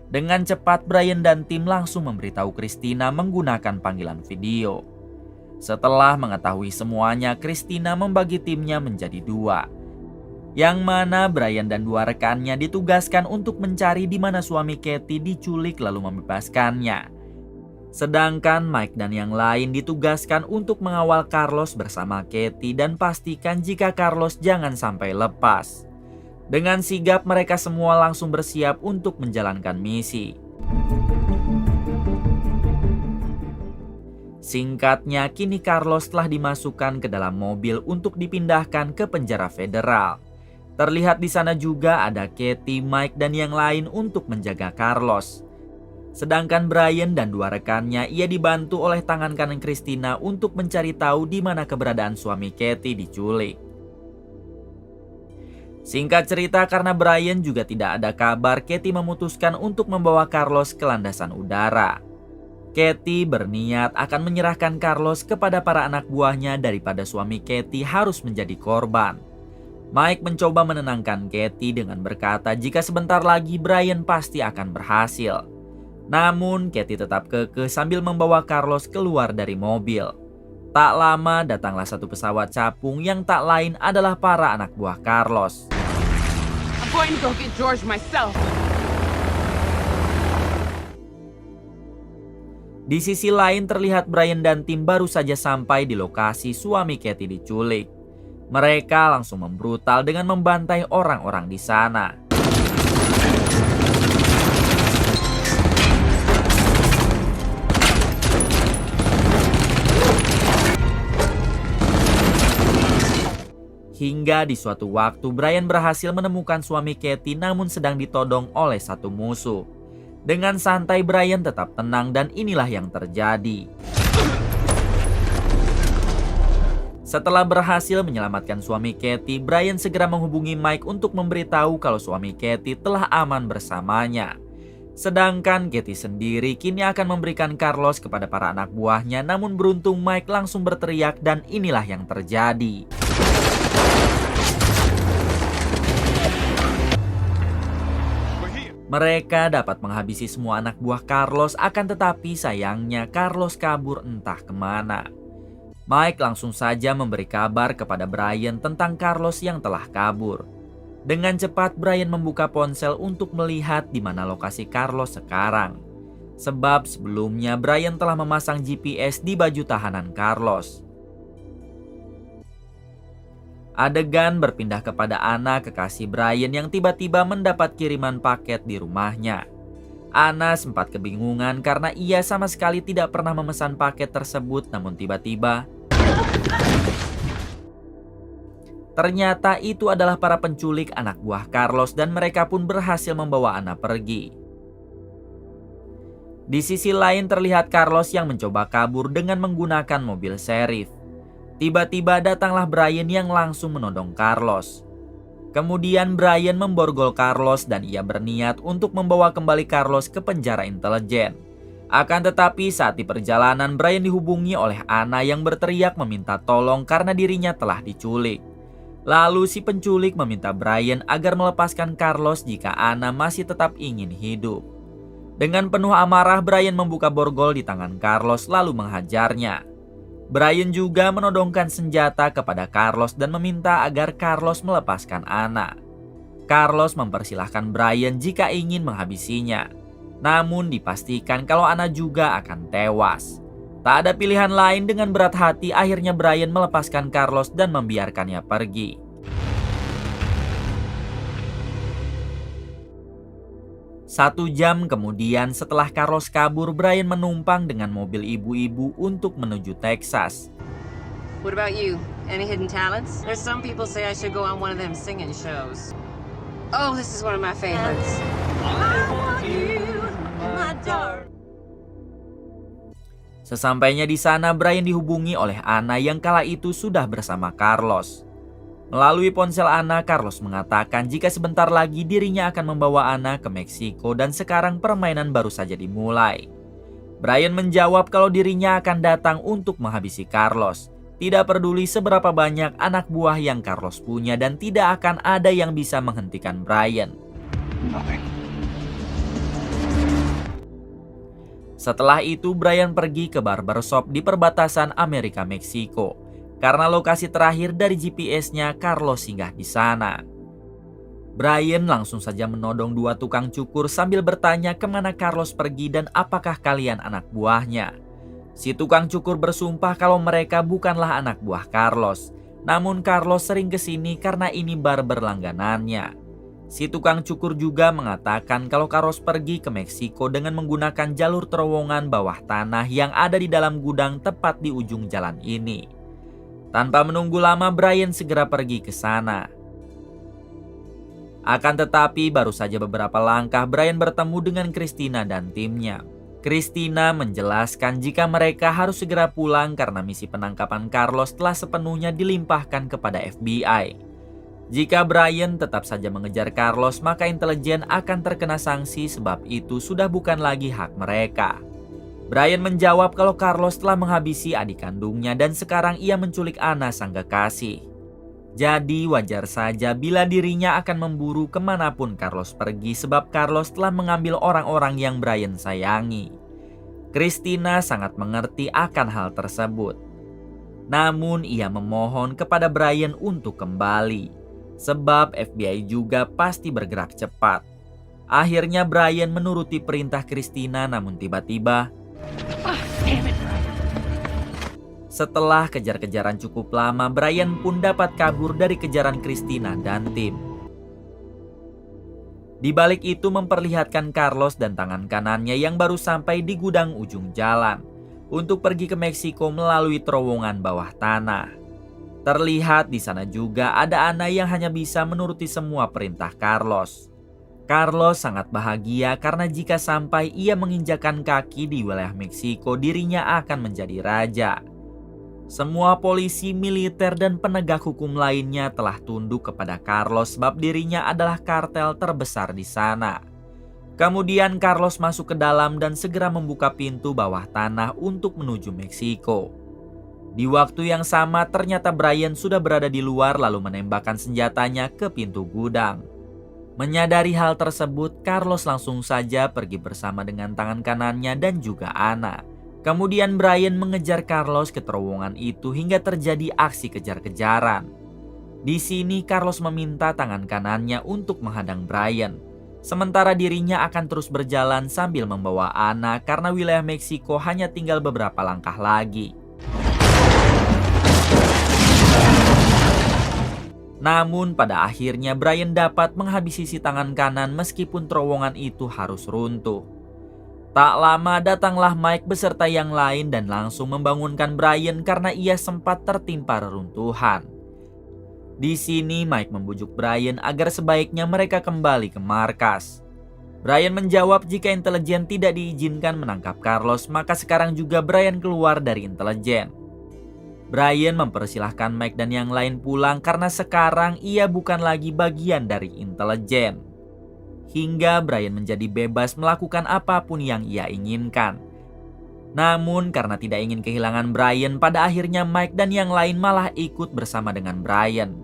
Dengan cepat, Brian dan tim langsung memberitahu Christina menggunakan panggilan video. Setelah mengetahui semuanya, Christina membagi timnya menjadi dua. Yang mana Brian dan dua rekannya ditugaskan untuk mencari di mana suami Katie diculik lalu membebaskannya. Sedangkan Mike dan yang lain ditugaskan untuk mengawal Carlos bersama Katie dan pastikan jika Carlos jangan sampai lepas. Dengan sigap mereka semua langsung bersiap untuk menjalankan misi. Singkatnya, kini Carlos telah dimasukkan ke dalam mobil untuk dipindahkan ke penjara federal. Terlihat di sana juga ada Katie, Mike, dan yang lain untuk menjaga Carlos. Sedangkan Brian dan dua rekannya ia dibantu oleh tangan kanan Christina untuk mencari tahu di mana keberadaan suami Katie diculik. Singkat cerita, karena Brian juga tidak ada kabar, Katie memutuskan untuk membawa Carlos ke landasan udara. Katie berniat akan menyerahkan Carlos kepada para anak buahnya daripada suami Katie harus menjadi korban. Mike mencoba menenangkan Katie dengan berkata jika sebentar lagi Brian pasti akan berhasil. Namun Katie tetap kekeh sambil membawa Carlos keluar dari mobil. Tak lama datanglah satu pesawat capung yang tak lain adalah para anak buah Carlos. I'm going to go get George myself. Di sisi lain terlihat Brian dan tim baru saja sampai di lokasi suami Katie diculik. Mereka langsung membrutal dengan membantai orang-orang di sana. Hingga di suatu waktu Brian berhasil menemukan suami Katie namun sedang ditodong oleh satu musuh. Dengan santai Brian tetap tenang dan inilah yang terjadi. Setelah berhasil menyelamatkan suami Katie, Brian segera menghubungi Mike untuk memberitahu kalau suami Katie telah aman bersamanya. Sedangkan Katie sendiri kini akan memberikan Carlos kepada para anak buahnya, namun beruntung Mike langsung berteriak dan inilah yang terjadi. Mereka dapat menghabisi semua anak buah Carlos, akan tetapi sayangnya Carlos kabur entah kemana. Mike langsung saja memberi kabar kepada Brian tentang Carlos yang telah kabur. Dengan cepat Brian membuka ponsel untuk melihat di mana lokasi Carlos sekarang. Sebab sebelumnya Brian telah memasang GPS di baju tahanan Carlos. Adegan berpindah kepada Anna, kekasih Brian yang tiba-tiba mendapat kiriman paket di rumahnya. Anna sempat kebingungan karena ia sama sekali tidak pernah memesan paket tersebut, namun tiba-tiba ternyata itu adalah para penculik anak buah Carlos dan mereka pun berhasil membawa Anna pergi. Di sisi lain terlihat Carlos yang mencoba kabur dengan menggunakan mobil sheriff. Tiba-tiba datanglah Brian yang langsung menodong Carlos. Kemudian Brian memborgol Carlos dan ia berniat untuk membawa kembali Carlos ke penjara intelijen. Akan tetapi saat di perjalanan Brian dihubungi oleh Anna yang berteriak meminta tolong karena dirinya telah diculik. Lalu si penculik meminta Brian agar melepaskan Carlos jika Anna masih tetap ingin hidup. Dengan penuh amarah Brian membuka borgol di tangan Carlos lalu menghajarnya. Brian juga menodongkan senjata kepada Carlos dan meminta agar Carlos melepaskan Anna. Carlos mempersilahkan Brian jika ingin menghabisinya. Namun dipastikan kalau Anna juga akan tewas. Tak ada pilihan lain, dengan berat hati akhirnya Brian melepaskan Carlos dan membiarkannya pergi. Satu jam kemudian setelah Carlos kabur, Brian menumpang dengan mobil ibu-ibu untuk menuju Texas. What about you? Any hidden talents? There's some people say I should go on one of them singing shows. Oh, this is one of my favorites. I want you, my darling. Sesampainya di sana, Brian dihubungi oleh Anna yang kala itu sudah bersama Carlos. Melalui ponsel Anna, Carlos mengatakan jika sebentar lagi dirinya akan membawa Anna ke Meksiko dan sekarang permainan baru saja dimulai. Brian menjawab kalau dirinya akan datang untuk menghabisi Carlos. Tidak peduli seberapa banyak anak buah yang Carlos punya dan tidak akan ada yang bisa menghentikan Brian. Setelah itu Brian pergi ke barbershop di perbatasan Amerika Meksiko. Karena lokasi terakhir dari GPS-nya Carlos singgah di sana. Brian langsung saja menodong dua tukang cukur sambil bertanya kemana Carlos pergi dan apakah kalian anak buahnya. Si tukang cukur bersumpah kalau mereka bukanlah anak buah Carlos. Namun Carlos sering kesini karena ini barber langganannya. Si tukang cukur juga mengatakan kalau Carlos pergi ke Meksiko dengan menggunakan jalur terowongan bawah tanah yang ada di dalam gudang tepat di ujung jalan ini. Tanpa menunggu lama, Brian segera pergi ke sana. Akan tetapi baru saja beberapa langkah Brian bertemu dengan Christina dan timnya. Christina menjelaskan jika mereka harus segera pulang karena misi penangkapan Carlos telah sepenuhnya dilimpahkan kepada FBI. Jika Brian tetap saja mengejar Carlos, maka intelijen akan terkena sanksi sebab itu sudah bukan lagi hak mereka. Brian menjawab kalau Carlos telah menghabisi adik kandungnya dan sekarang ia menculik Anna sang kekasih. Jadi wajar saja bila dirinya akan memburu kemanapun Carlos pergi sebab Carlos telah mengambil orang-orang yang Brian sayangi. Christina sangat mengerti akan hal tersebut. Namun ia memohon kepada Brian untuk kembali. Sebab FBI juga pasti bergerak cepat. Akhirnya Brian menuruti perintah Christina namun tiba-tiba Setelah kejar-kejaran cukup lama, Brian pun dapat kabur dari kejaran Christina dan tim. Di balik itu memperlihatkan Carlos dan tangan kanannya yang baru sampai di gudang ujung jalan untuk pergi ke Meksiko melalui terowongan bawah tanah. Terlihat di sana juga ada Ana yang hanya bisa menuruti semua perintah Carlos. Carlos sangat bahagia karena jika sampai ia menginjakan kaki di wilayah Meksiko, dirinya akan menjadi raja. Semua polisi, militer, dan penegak hukum lainnya telah tunduk kepada Carlos sebab dirinya adalah kartel terbesar di sana. Kemudian Carlos masuk ke dalam dan segera membuka pintu bawah tanah untuk menuju Meksiko. Di waktu yang sama ternyata Brian sudah berada di luar lalu menembakkan senjatanya ke pintu gudang. Menyadari hal tersebut, Carlos langsung saja pergi bersama dengan tangan kanannya dan juga Ana. Kemudian Brian mengejar Carlos ke terowongan itu hingga terjadi aksi kejar-kejaran. Di sini Carlos meminta tangan kanannya untuk menghadang Brian. Sementara dirinya akan terus berjalan sambil membawa Ana karena wilayah Meksiko hanya tinggal beberapa langkah lagi. Namun pada akhirnya Brian dapat menghabisi si tangan kanan meskipun terowongan itu harus runtuh. Tak lama datanglah Mike beserta yang lain dan langsung membangunkan Brian karena ia sempat tertimpa reruntuhan. Di sini Mike membujuk Brian agar sebaiknya mereka kembali ke markas. Brian menjawab jika intelijen tidak diizinkan menangkap Carlos, maka sekarang juga Brian keluar dari intelijen. Brian mempersilahkan Mike dan yang lain pulang karena sekarang ia bukan lagi bagian dari intelijen. Hingga Brian menjadi bebas melakukan apapun yang ia inginkan. Namun karena tidak ingin kehilangan Brian, pada akhirnya Mike dan yang lain malah ikut bersama dengan Brian.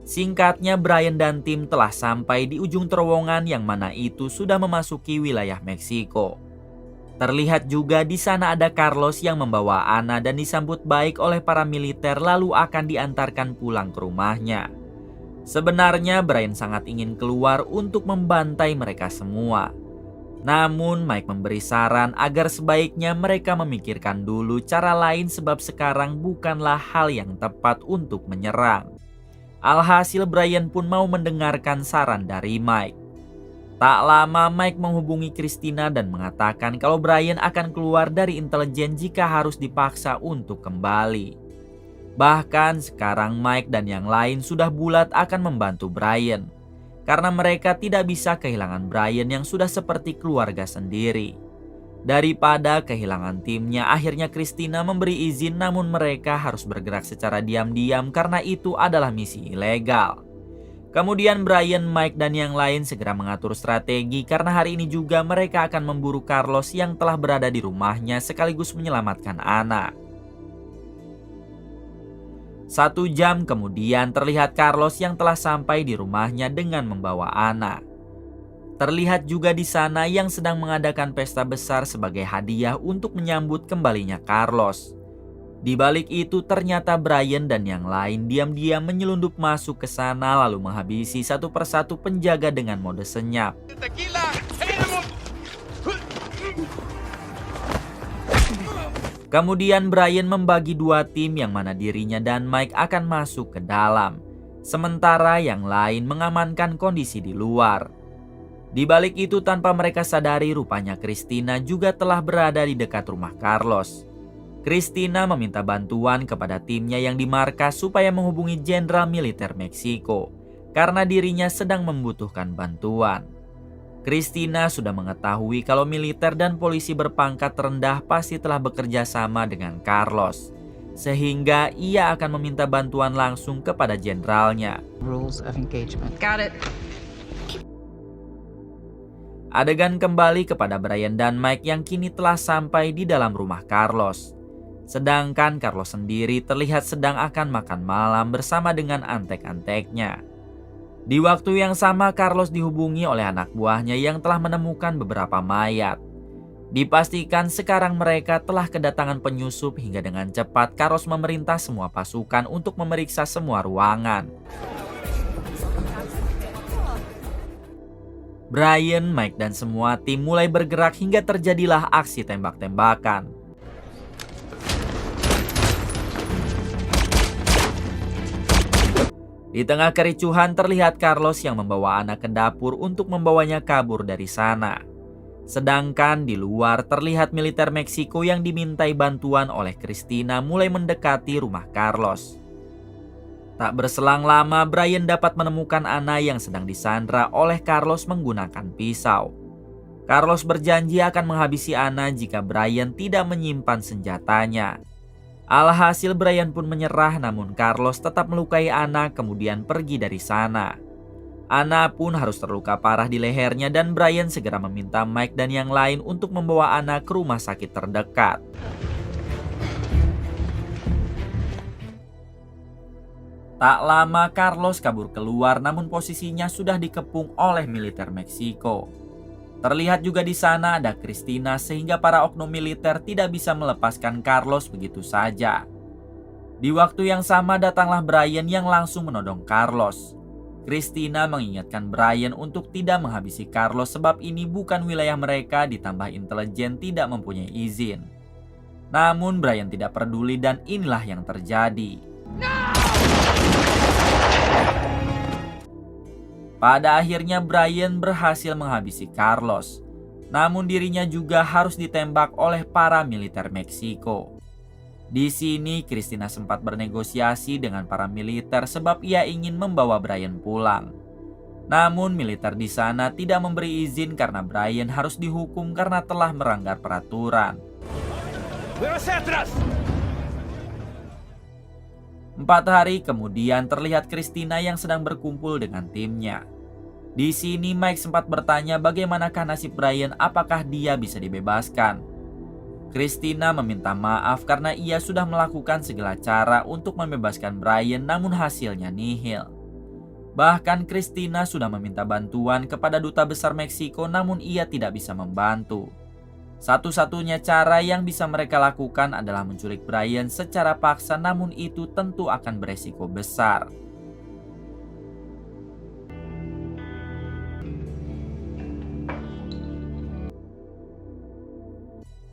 Singkatnya, Brian dan tim telah sampai di ujung terowongan yang mana itu sudah memasuki wilayah Meksiko. Terlihat juga di sana ada Carlos yang membawa Ana dan disambut baik oleh para militer lalu akan diantarkan pulang ke rumahnya. Sebenarnya Brian sangat ingin keluar untuk membantai mereka semua. Namun Mike memberi saran agar sebaiknya mereka memikirkan dulu cara lain sebab sekarang bukanlah hal yang tepat untuk menyerang. Alhasil Brian pun mau mendengarkan saran dari Mike. Tak lama Mike menghubungi Christina dan mengatakan kalau Brian akan keluar dari intelijen jika harus dipaksa untuk kembali. Bahkan sekarang Mike dan yang lain sudah bulat akan membantu Brian. Karena mereka tidak bisa kehilangan Brian yang sudah seperti keluarga sendiri. Daripada kehilangan timnya, akhirnya Christina memberi izin namun mereka harus bergerak secara diam-diam karena itu adalah misi ilegal. Kemudian Brian, Mike, dan yang lain segera mengatur strategi karena hari ini juga mereka akan memburu Carlos yang telah berada di rumahnya sekaligus menyelamatkan Ana. 1 jam kemudian terlihat Carlos yang telah sampai di rumahnya dengan membawa Ana. Terlihat juga di sana yang sedang mengadakan pesta besar sebagai hadiah untuk menyambut kembalinya Carlos. Di balik itu ternyata Brian dan yang lain diam-diam menyelundup masuk ke sana lalu menghabisi satu persatu penjaga dengan mode senyap. Kemudian Brian membagi 2 tim yang mana dirinya dan Mike akan masuk ke dalam. Sementara yang lain mengamankan kondisi di luar. Di balik itu tanpa mereka sadari rupanya Christina juga telah berada di dekat rumah Carlos. Christina meminta bantuan kepada timnya yang di markas supaya menghubungi Jenderal Militer Meksiko. Karena dirinya sedang membutuhkan bantuan. Christina sudah mengetahui kalau militer dan polisi berpangkat rendah pasti telah bekerja sama dengan Carlos. Sehingga ia akan meminta bantuan langsung kepada jenderalnya. Rules of engagement. Got it. Adegan kembali kepada Brian dan Mike yang kini telah sampai di dalam rumah Carlos. Sedangkan Carlos sendiri terlihat sedang akan makan malam bersama dengan antek-anteknya. Di waktu yang sama Carlos dihubungi oleh anak buahnya yang telah menemukan beberapa mayat. Dipastikan sekarang mereka telah kedatangan penyusup hingga dengan cepat Carlos memerintah semua pasukan untuk memeriksa semua ruangan. Brian, Mike, dan semua tim mulai bergerak hingga terjadilah aksi tembak-tembakan. Di tengah kericuhan terlihat Carlos yang membawa Ana ke dapur untuk membawanya kabur dari sana. Sedangkan di luar terlihat militer Meksiko yang dimintai bantuan oleh Christina mulai mendekati rumah Carlos. Tak berselang lama, Brian dapat menemukan Ana yang sedang disandra oleh Carlos menggunakan pisau. Carlos berjanji akan menghabisi Ana jika Brian tidak menyimpan senjatanya. Alhasil Brian pun menyerah, namun Carlos tetap melukai Ana kemudian pergi dari sana. Ana pun harus terluka parah di lehernya dan Brian segera meminta Mike dan yang lain untuk membawa Ana ke rumah sakit terdekat. Tak lama Carlos kabur keluar, namun posisinya sudah dikepung oleh militer Meksiko. Terlihat juga di sana ada Christina sehingga para oknum militer tidak bisa melepaskan Carlos begitu saja. Di waktu yang sama datanglah Brian yang langsung menodong Carlos. Christina mengingatkan Brian untuk tidak menghabisi Carlos sebab ini bukan wilayah mereka, ditambah intelijen tidak mempunyai izin. Namun Brian tidak peduli dan inilah yang terjadi. Pada akhirnya Brian berhasil menghabisi Carlos. Namun dirinya juga harus ditembak oleh para militer Meksiko. Di sini Christina sempat bernegosiasi dengan para militer sebab ia ingin membawa Brian pulang. Namun militer di sana tidak memberi izin karena Brian harus dihukum karena telah melanggar peraturan. 4 hari kemudian terlihat Christina yang sedang berkumpul dengan timnya. Di sini Mike sempat bertanya bagaimanakah nasib Brian, apakah dia bisa dibebaskan. Christina meminta maaf karena ia sudah melakukan segala cara untuk membebaskan Brian namun hasilnya nihil. Bahkan Christina sudah meminta bantuan kepada duta besar Meksiko namun ia tidak bisa membantu. Satu-satunya cara yang bisa mereka lakukan adalah menculik Brian secara paksa, namun itu tentu akan beresiko besar.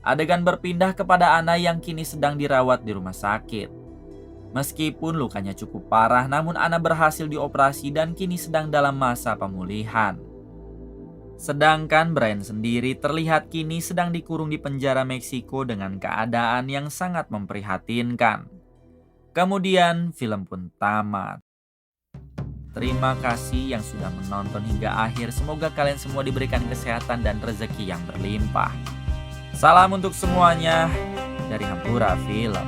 Adegan berpindah kepada Ana yang kini sedang dirawat di rumah sakit. Meskipun lukanya cukup parah, namun Ana berhasil dioperasi dan kini sedang dalam masa pemulihan. Sedangkan Brian sendiri terlihat kini sedang dikurung di penjara Meksiko dengan keadaan yang sangat memprihatinkan. Kemudian film pun tamat. Terima kasih yang sudah menonton hingga akhir. Semoga kalian semua diberikan kesehatan dan rezeki yang berlimpah. Salam untuk semuanya dari Hampura Film.